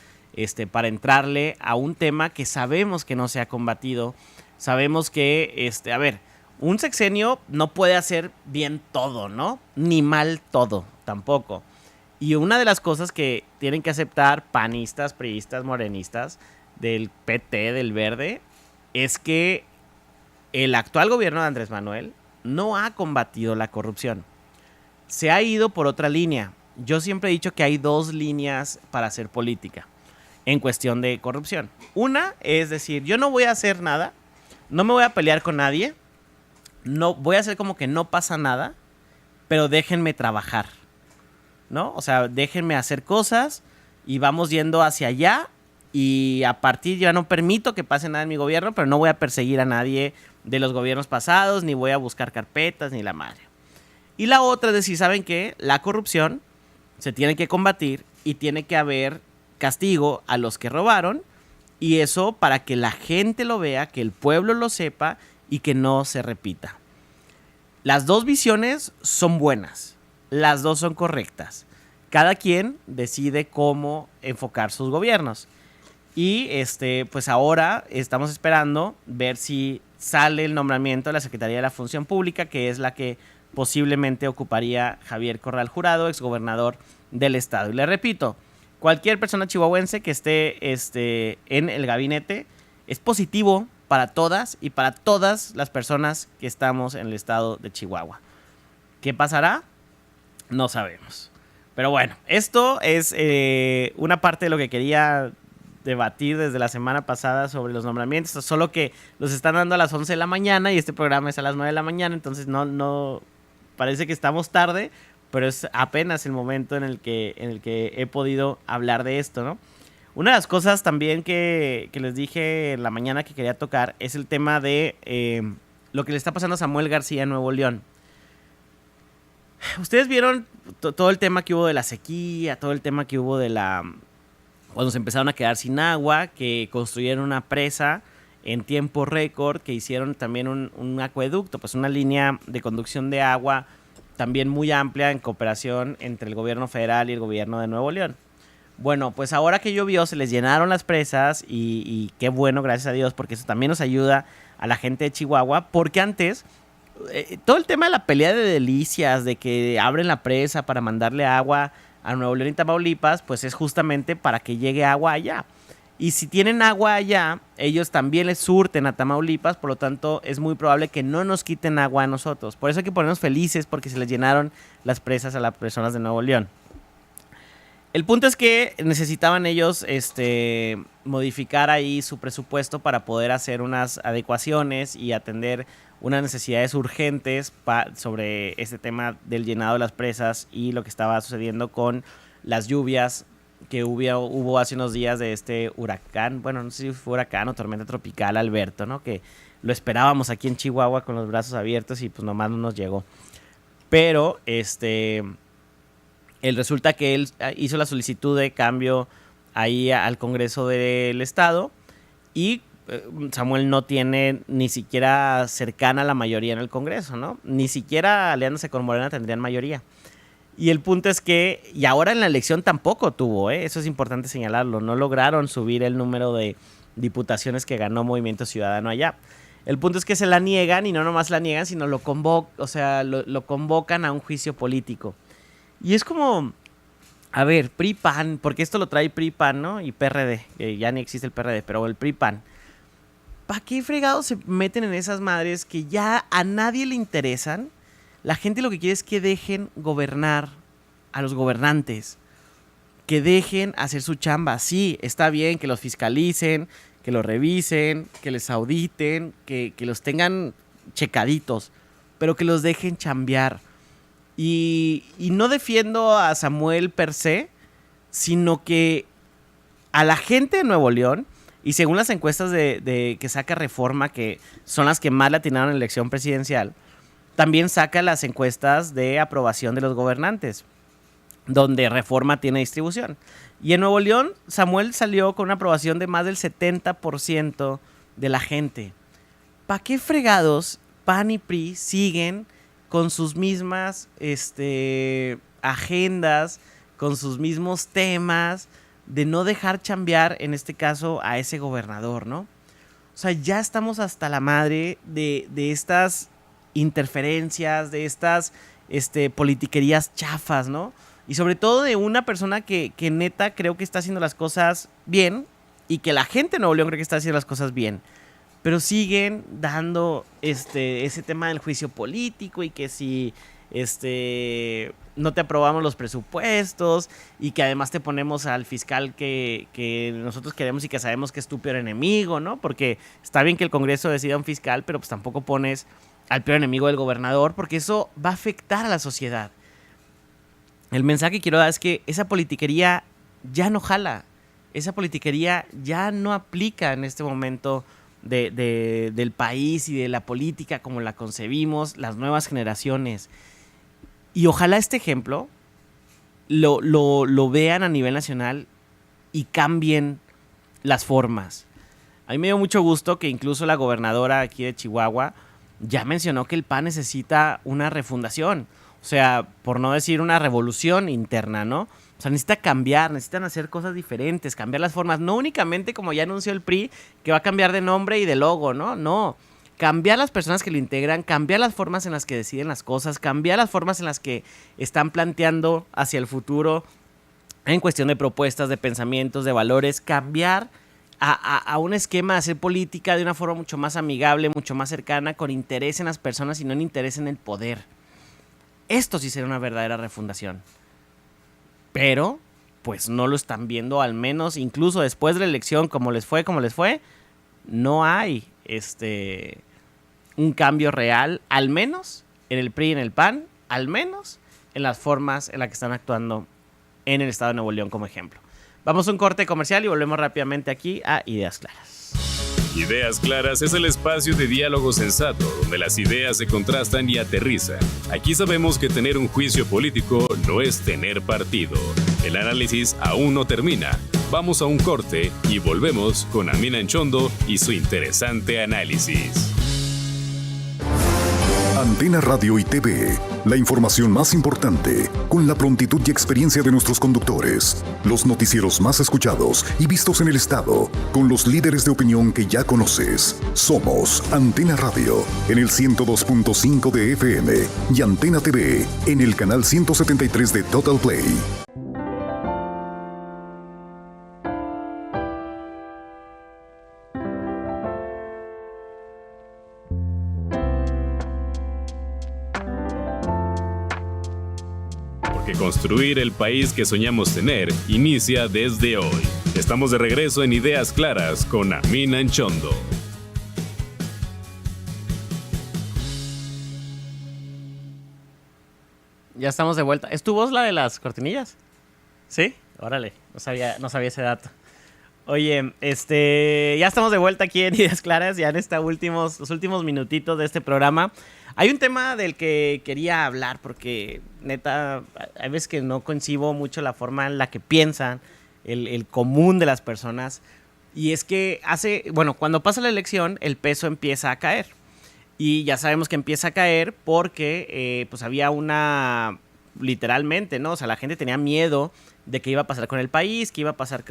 para entrarle a un tema que sabemos que no se ha combatido. Sabemos que, un sexenio no puede hacer bien todo, ¿no? Ni mal todo, tampoco. Y una de las cosas que tienen que aceptar panistas, priistas, morenistas, del PT, del Verde, es que el actual gobierno de Andrés Manuel no ha combatido la corrupción. Se ha ido por otra línea. Yo siempre he dicho que hay 2 líneas para hacer política en cuestión de corrupción. Una es decir, yo no voy a hacer nada, no me voy a pelear con nadie, no voy a hacer como que no pasa nada, pero déjenme trabajar, ¿no? O sea, déjenme hacer cosas y vamos yendo hacia allá y a partir ya no permito que pase nada en mi gobierno, pero no voy a perseguir a nadie de los gobiernos pasados, ni voy a buscar carpetas, ni la madre. Y la otra es decir, ¿saben qué? La corrupción, se tiene que combatir y tiene que haber castigo a los que robaron, y eso para que la gente lo vea, que el pueblo lo sepa y que no se repita. Las dos visiones son buenas, las dos son correctas. Cada quien decide cómo enfocar sus gobiernos. Y pues ahora estamos esperando ver si sale el nombramiento de la Secretaría de la Función Pública, que es la que posiblemente ocuparía Javier Corral Jurado, exgobernador del estado. Y le repito, cualquier persona chihuahuense que esté en el gabinete es positivo para todas y para todas las personas que estamos en el estado de Chihuahua. ¿Qué pasará? No sabemos. Pero bueno, esto es una parte de lo que quería debatir desde la semana pasada sobre los nombramientos, solo que los están dando a las 11 de la mañana y este programa es a las 9 de la mañana, entonces no parece que estamos tarde, pero es apenas el momento en el que he podido hablar de esto, ¿no? Una de las cosas también que les dije en la mañana que quería tocar es el tema de lo que le está pasando a Samuel García en Nuevo León. Ustedes vieron todo el tema que hubo de la sequía, todo el tema que hubo de cuando se empezaron a quedar sin agua, que construyeron una presa en tiempo récord, que hicieron también un acueducto, pues una línea de conducción de agua también muy amplia en cooperación entre el gobierno federal y el gobierno de Nuevo León. Bueno, pues ahora que llovió se les llenaron las presas y qué bueno, gracias a Dios, porque eso también nos ayuda a la gente de Chihuahua, porque antes todo el tema de la pelea de delicias, de que abren la presa para mandarle agua a Nuevo León y Tamaulipas, pues es justamente para que llegue agua allá. Y si tienen agua allá, ellos también les surten a Tamaulipas, por lo tanto es muy probable que no nos quiten agua a nosotros. Por eso hay que ponernos felices porque se les llenaron las presas a las personas de Nuevo León. El punto es que necesitaban ellos modificar ahí su presupuesto para poder hacer unas adecuaciones y atender unas necesidades urgentes sobre este tema del llenado de las presas y lo que estaba sucediendo con las lluvias que hubo hace unos días de este huracán, bueno, no sé si fue huracán o tormenta tropical Alberto, ¿no? Que lo esperábamos aquí en Chihuahua con los brazos abiertos y pues nomás no nos llegó. Pero resulta que él hizo la solicitud de cambio ahí al Congreso del Estado y Samuel no tiene ni siquiera cercana la mayoría en el Congreso, ¿no? Ni siquiera aliándose con Morena tendrían mayoría. Y el punto es que, y ahora en la elección tampoco tuvo, eso es importante señalarlo, no lograron subir el número de diputaciones que ganó Movimiento Ciudadano allá. El punto es que se la niegan y no nomás la niegan, sino lo convocan a un juicio político. Y es como, a ver, PRI-PAN, porque esto lo trae PRI-PAN, ¿no? Y PRD, que ya ni existe el PRD, pero el PRI-PAN. ¿Para qué fregados se meten en esas madres que ya a nadie le interesan? La gente lo que quiere es que dejen gobernar a los gobernantes, que dejen hacer su chamba. Sí, está bien que los fiscalicen, que los revisen, que les auditen, que los tengan checaditos, pero que los dejen chambear. Y no defiendo a Samuel per se, sino que a la gente de Nuevo León, y según las encuestas de que saca Reforma, que son las que más le atinaron en la elección presidencial, también saca las encuestas de aprobación de los gobernantes, donde Reforma tiene distribución. Y en Nuevo León, Samuel salió con una aprobación de más del 70% de la gente. ¿Para qué fregados PAN y PRI siguen con sus mismas agendas, con sus mismos temas, de no dejar chambear, en este caso, a ese gobernador, ¿no? O sea, ya estamos hasta la madre de estas interferencias, de estas politiquerías chafas, ¿no? Y sobre todo de una persona que neta creo que está haciendo las cosas bien y que la gente de Nuevo León cree que está haciendo las cosas bien. Pero siguen dando ese tema del juicio político y que si no te aprobamos los presupuestos y que además te ponemos al fiscal que nosotros queremos y que sabemos que es tu peor enemigo, ¿no? Porque está bien que el Congreso decida un fiscal, pero pues tampoco pones al peor enemigo del gobernador, porque eso va a afectar a la sociedad. El mensaje que quiero dar es que esa politiquería ya no jala, esa politiquería ya no aplica en este momento del país y de la política como la concebimos las nuevas generaciones. Y ojalá este ejemplo lo vean a nivel nacional y cambien las formas. A mí me dio mucho gusto que incluso la gobernadora aquí de Chihuahua ya mencionó que el PAN necesita una refundación. O sea, por no decir una revolución interna, ¿no? O sea, necesita cambiar, necesitan hacer cosas diferentes, cambiar las formas. No únicamente, como ya anunció el PRI, que va a cambiar de nombre y de logo, ¿no? No. Cambiar las personas que lo integran, cambiar las formas en las que deciden las cosas, cambiar las formas en las que están planteando hacia el futuro en cuestión de propuestas, de pensamientos, de valores, cambiar a un esquema de hacer política de una forma mucho más amigable, mucho más cercana, con interés en las personas y no en interés en el poder. Esto sí sería una verdadera refundación. Pero, pues no lo están viendo, al menos incluso después de la elección, como les fue, no hay un cambio real, al menos en el PRI y en el PAN, al menos en las formas en las que están actuando en el estado de Nuevo León como ejemplo. Vamos a un corte comercial y volvemos rápidamente aquí a Ideas Claras. Ideas Claras es el espacio de diálogo sensato donde las ideas se contrastan y aterrizan. Aquí sabemos que tener un juicio político no es tener partido. El análisis aún no termina. Vamos a un corte y volvemos con Amina Anchondo y su interesante análisis. Antena Radio y TV, la información más importante, con la prontitud y experiencia de nuestros conductores, los noticieros más escuchados y vistos en el estado, con los líderes de opinión que ya conoces. Somos Antena Radio, en el 102.5 de FM y Antena TV, en el canal 173 de Total Play. Construir el país que soñamos tener inicia desde hoy. Estamos de regreso en Ideas Claras con Amina Anchondo. Ya estamos de vuelta. ¿Es tu voz la de las cortinillas? ¿Sí? Órale, no sabía ese dato. Oye, ya estamos de vuelta aquí en Ideas Claras, ya en los últimos minutitos de este programa. Hay un tema del que quería hablar porque, neta, hay veces que no concibo mucho la forma en la que piensan el común de las personas. Y es que cuando pasa la elección, el peso empieza a caer. Y ya sabemos que empieza a caer porque pues había literalmente, ¿no? O sea, la gente tenía miedo de qué iba a pasar con el país, qué iba a pasar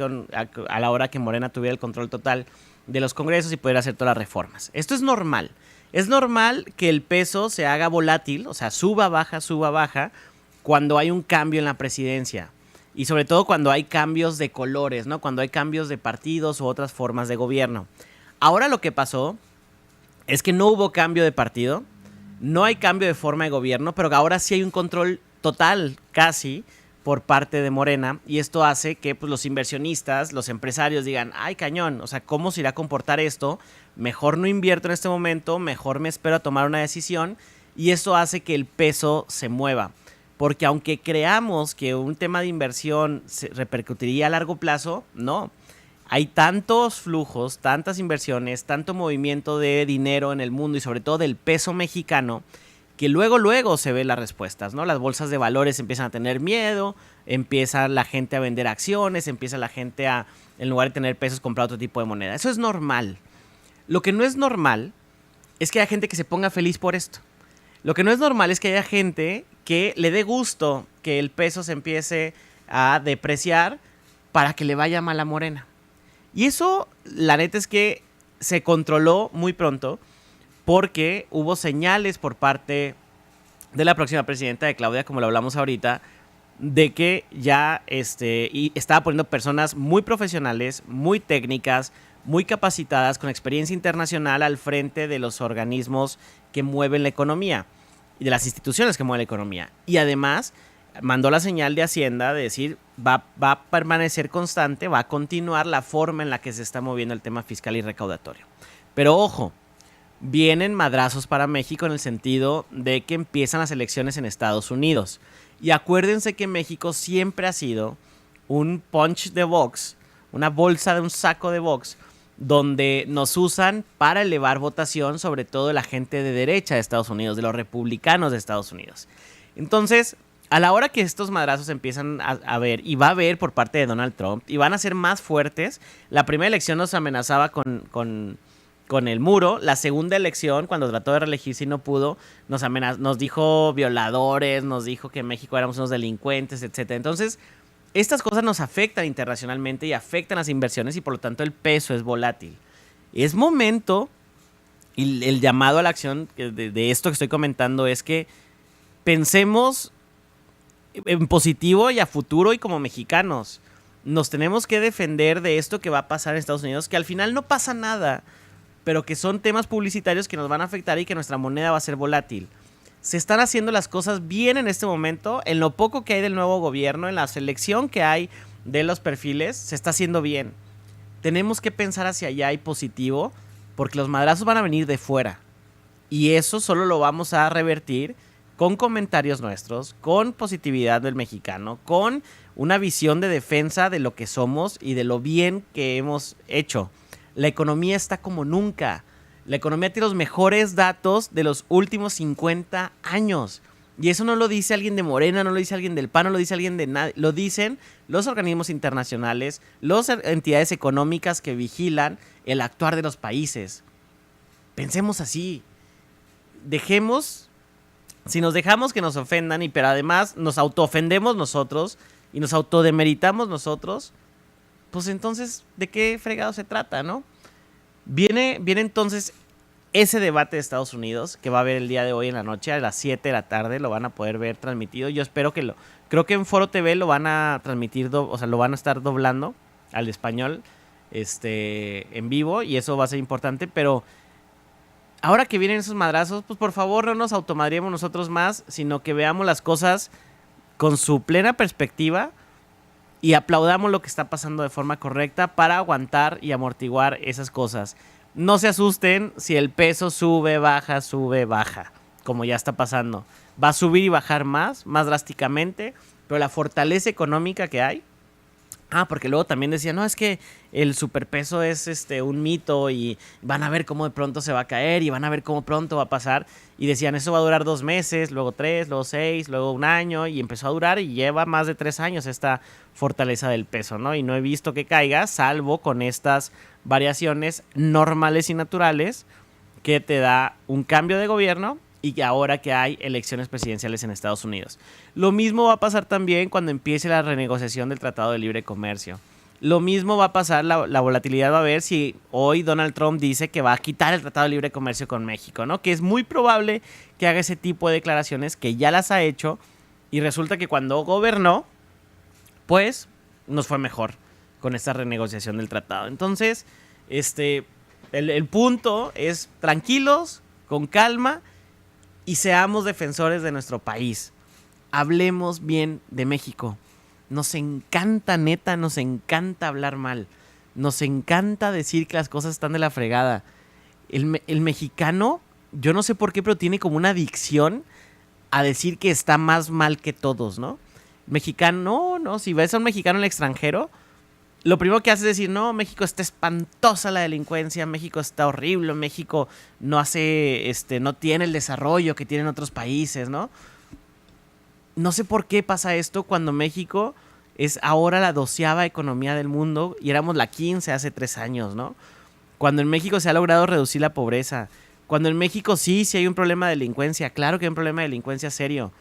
a la hora que Morena tuviera el control total de los congresos y pudiera hacer todas las reformas. Esto es normal. Es normal que el peso se haga volátil, o sea, suba, baja, cuando hay un cambio en la presidencia. Y sobre todo cuando hay cambios de colores, ¿no? Cuando hay cambios de partidos u otras formas de gobierno. Ahora lo que pasó es que no hubo cambio de partido, no hay cambio de forma de gobierno, pero ahora sí hay un control total, casi, por parte de Morena, y esto hace que pues, los inversionistas, los empresarios digan, ay cañón, o sea, ¿cómo se irá a comportar esto? Mejor no invierto en este momento, mejor me espero a tomar una decisión, y eso hace que el peso se mueva, porque aunque creamos que un tema de inversión se repercutiría a largo plazo, no. Hay tantos flujos, tantas inversiones, tanto movimiento de dinero en el mundo y sobre todo del peso mexicano, que luego se ven las respuestas, ¿no? Las bolsas de valores empiezan a tener miedo, empieza la gente a vender acciones, empieza la gente a, en lugar de tener pesos, comprar otro tipo de moneda. Eso es normal. Lo que no es normal es que haya gente que se ponga feliz por esto. Lo que no es normal es que haya gente que le dé gusto que el peso se empiece a depreciar para que le vaya mal a Morena. Y eso, la neta es que se controló muy pronto, porque hubo señales por parte de la próxima presidenta de Claudia, como lo hablamos ahorita, de que ya y estaba poniendo personas muy profesionales, muy técnicas, muy capacitadas, con experiencia internacional al frente de los organismos que mueven la economía y de las instituciones que mueven la economía. Y además mandó la señal de Hacienda de decir va a permanecer constante, va a continuar la forma en la que se está moviendo el tema fiscal y recaudatorio. Pero ojo, vienen madrazos para México en el sentido de que empiezan las elecciones en Estados Unidos. Y acuérdense que México siempre ha sido un punch de box, una bolsa de un saco de box, donde nos usan para elevar votación, sobre todo de la gente de derecha de Estados Unidos, de los republicanos de Estados Unidos. Entonces, a la hora que estos madrazos empiezan a ver, y va a haber por parte de Donald Trump, y van a ser más fuertes, la primera elección nos amenazaba con el muro, la segunda elección, cuando trató de reelegirse y no pudo, nos dijo violadores, nos dijo que en México éramos unos delincuentes, etc. Entonces, estas cosas nos afectan internacionalmente y afectan las inversiones y por lo tanto el peso es volátil. Es momento, y el llamado a la acción de esto que estoy comentando es que pensemos en positivo y a futuro y como mexicanos. Nos tenemos que defender de esto que va a pasar en Estados Unidos, que al final no pasa nada, pero que son temas publicitarios que nos van a afectar y que nuestra moneda va a ser volátil. Se están haciendo las cosas bien en este momento, en lo poco que hay del nuevo gobierno, en la selección que hay de los perfiles, se está haciendo bien. Tenemos que pensar hacia allá y positivo, porque los madrazos van a venir de fuera. Y eso solo lo vamos a revertir con comentarios nuestros, con positividad del mexicano, con una visión de defensa de lo que somos y de lo bien que hemos hecho. La economía está como nunca. La economía tiene los mejores datos de los últimos 50 años. Y eso no lo dice alguien de Morena, no lo dice alguien del PAN, no lo dice alguien de nadie. Lo dicen los organismos internacionales, las entidades económicas que vigilan el actuar de los países. Pensemos así. Si nos dejamos que nos ofendan, pero además nos autoofendemos nosotros y nos autodemeritamos nosotros, pues entonces, ¿de qué fregado se trata, no? Viene entonces ese debate de Estados Unidos que va a haber el día de hoy en la noche, a las 7 de la tarde, lo van a poder ver transmitido. Yo espero creo que en Foro TV lo van a transmitir, lo van a estar doblando al español en vivo y eso va a ser importante, pero ahora que vienen esos madrazos, pues por favor no nos automadriemos nosotros más, sino que veamos las cosas con su plena perspectiva y aplaudamos lo que está pasando de forma correcta para aguantar y amortiguar esas cosas. No se asusten si el peso sube, baja, como ya está pasando. Va a subir y bajar más drásticamente, pero la fortaleza económica que hay. Porque luego también decían, no, es que el superpeso es un mito y van a ver cómo de pronto se va a caer y van a ver cómo pronto va a pasar. Y decían, eso va a durar 2 meses, luego 3, luego 6, luego 1 año. Y empezó a durar y lleva más de 3 años esta fortaleza del peso, ¿no? Y no he visto que caiga, salvo con estas variaciones normales y naturales que te da un cambio de gobierno y que ahora que hay elecciones presidenciales en Estados Unidos. Lo mismo va a pasar también cuando empiece la renegociación del Tratado de Libre Comercio. Lo mismo va a pasar, la volatilidad va a haber si hoy Donald Trump dice que va a quitar el Tratado de Libre Comercio con México, ¿no? Que es muy probable que haga ese tipo de declaraciones, que ya las ha hecho, y resulta que cuando gobernó, pues nos fue mejor con esta renegociación del tratado. Entonces, el punto es tranquilos, con calma, y seamos defensores de nuestro país. Hablemos bien de México. Nos encanta, neta, nos encanta hablar mal. Nos encanta decir que las cosas están de la fregada. El mexicano, yo no sé por qué, pero tiene como una adicción a decir que está más mal que todos, ¿no? Mexicano, no, si ves a un mexicano en el extranjero, lo primero que hace es decir, no, México está espantosa la delincuencia, México está horrible, México no tiene el desarrollo que tienen otros países, ¿no? No sé por qué pasa esto cuando México es ahora la 12ª economía del mundo y éramos la 15 hace 3 años, ¿no? Cuando en México se ha logrado reducir la pobreza, cuando en México sí hay un problema de delincuencia, claro que hay un problema de delincuencia serio,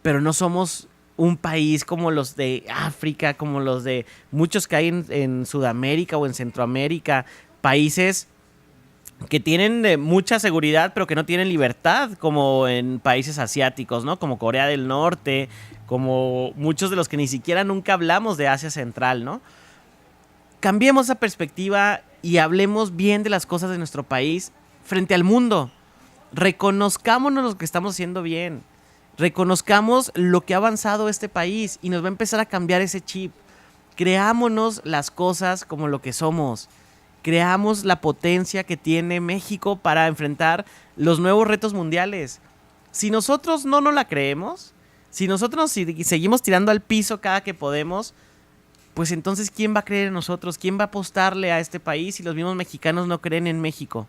pero no somos un país como los de África, como los de muchos que hay en Sudamérica o en Centroamérica, países que tienen mucha seguridad pero que no tienen libertad, como en países asiáticos, ¿no? Como Corea del Norte, como muchos de los que ni siquiera nunca hablamos de Asia Central, ¿no? Cambiemos esa perspectiva y hablemos bien de las cosas de nuestro país frente al mundo. Reconozcámonos lo que estamos haciendo bien. Reconozcamos lo que ha avanzado este país y nos va a empezar a cambiar ese chip. Creámonos las cosas como lo que somos. Creamos la potencia que tiene México para enfrentar los nuevos retos mundiales. Si nosotros no nos la creemos, si nosotros seguimos tirando al piso cada que podemos, pues entonces ¿quién va a creer en nosotros? ¿Quién va a apostarle a este país si los mismos mexicanos no creen en México?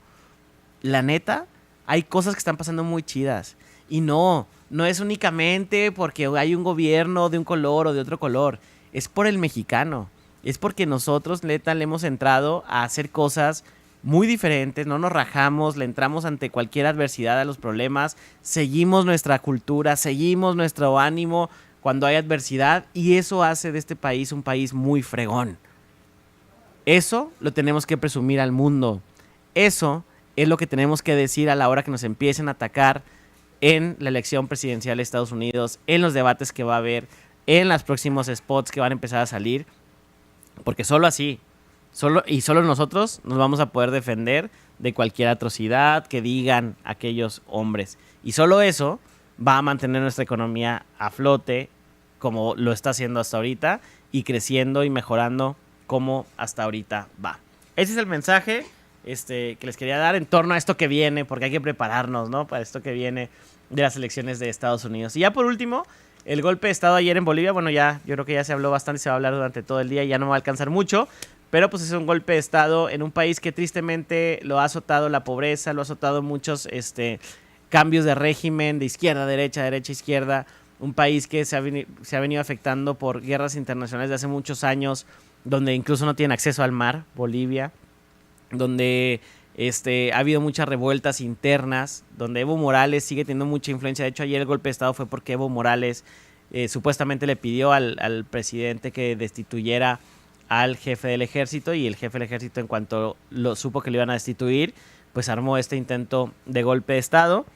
La neta, hay cosas que están pasando muy chidas. Y no no es únicamente porque hay un gobierno de un color o de otro color, es por el mexicano, es porque nosotros, neta, le hemos entrado a hacer cosas muy diferentes, no nos rajamos, le entramos ante cualquier adversidad a los problemas, seguimos nuestra cultura, seguimos nuestro ánimo cuando hay adversidad y eso hace de este país un país muy fregón. Eso lo tenemos que presumir al mundo, eso es lo que tenemos que decir a la hora que nos empiecen a atacar en la elección presidencial de Estados Unidos, en los debates que va a haber, en los próximos spots que van a empezar a salir, porque solo así, solo nosotros nos vamos a poder defender de cualquier atrocidad que digan aquellos hombres. Y solo eso va a mantener nuestra economía a flote como lo está haciendo hasta ahorita y creciendo y mejorando como hasta ahorita va. Ese es el mensaje que les quería dar en torno a esto que viene, porque hay que prepararnos, ¿no? Para esto que viene de las elecciones de Estados Unidos. Y ya por último, el golpe de estado ayer en Bolivia, bueno, ya yo creo que ya se habló bastante, se va a hablar durante todo el día y ya no me va a alcanzar mucho, pero pues es un golpe de estado en un país que tristemente lo ha azotado la pobreza, lo ha azotado muchos cambios de régimen, de izquierda a derecha, derecha a izquierda, un país que se ha venido afectando por guerras internacionales de hace muchos años, donde incluso no tienen acceso al mar, Bolivia, donde ha habido muchas revueltas internas, donde Evo Morales sigue teniendo mucha influencia. De hecho, ayer el golpe de estado fue porque Evo Morales supuestamente le pidió al presidente que destituyera al jefe del ejército, y el jefe del ejército, en cuanto lo supo que lo iban a destituir, pues armó este intento de golpe de estado,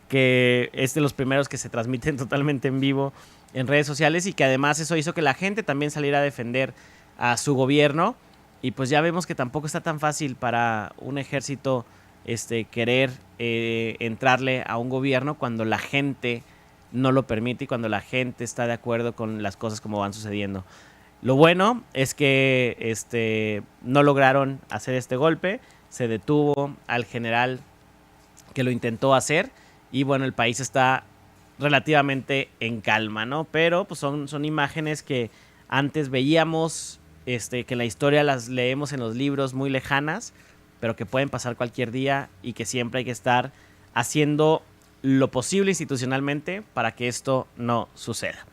que es de los primeros que se transmiten totalmente en vivo en redes sociales, y que además eso hizo que la gente también saliera a defender a su gobierno. Y pues ya vemos que tampoco está tan fácil para un ejército querer entrarle a un gobierno cuando la gente no lo permite y cuando la gente está de acuerdo con las cosas como van sucediendo. Lo bueno es que no lograron hacer este golpe, se detuvo al general que lo intentó hacer y bueno, el país está relativamente en calma, ¿no? Pero pues son imágenes que antes veíamos, que en la historia las leemos en los libros muy lejanas, pero que pueden pasar cualquier día y que siempre hay que estar haciendo lo posible institucionalmente para que esto no suceda.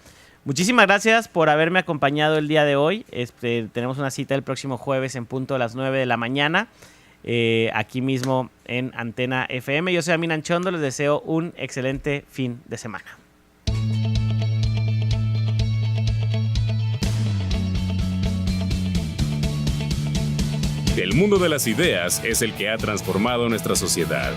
Muchísimas gracias por haberme acompañado el día de hoy. Tenemos una cita el próximo jueves en punto de las 9 de la mañana, aquí mismo en Antena FM. Yo soy Amin Anchondo, les deseo un excelente fin de semana. El mundo de las ideas es el que ha transformado nuestra sociedad.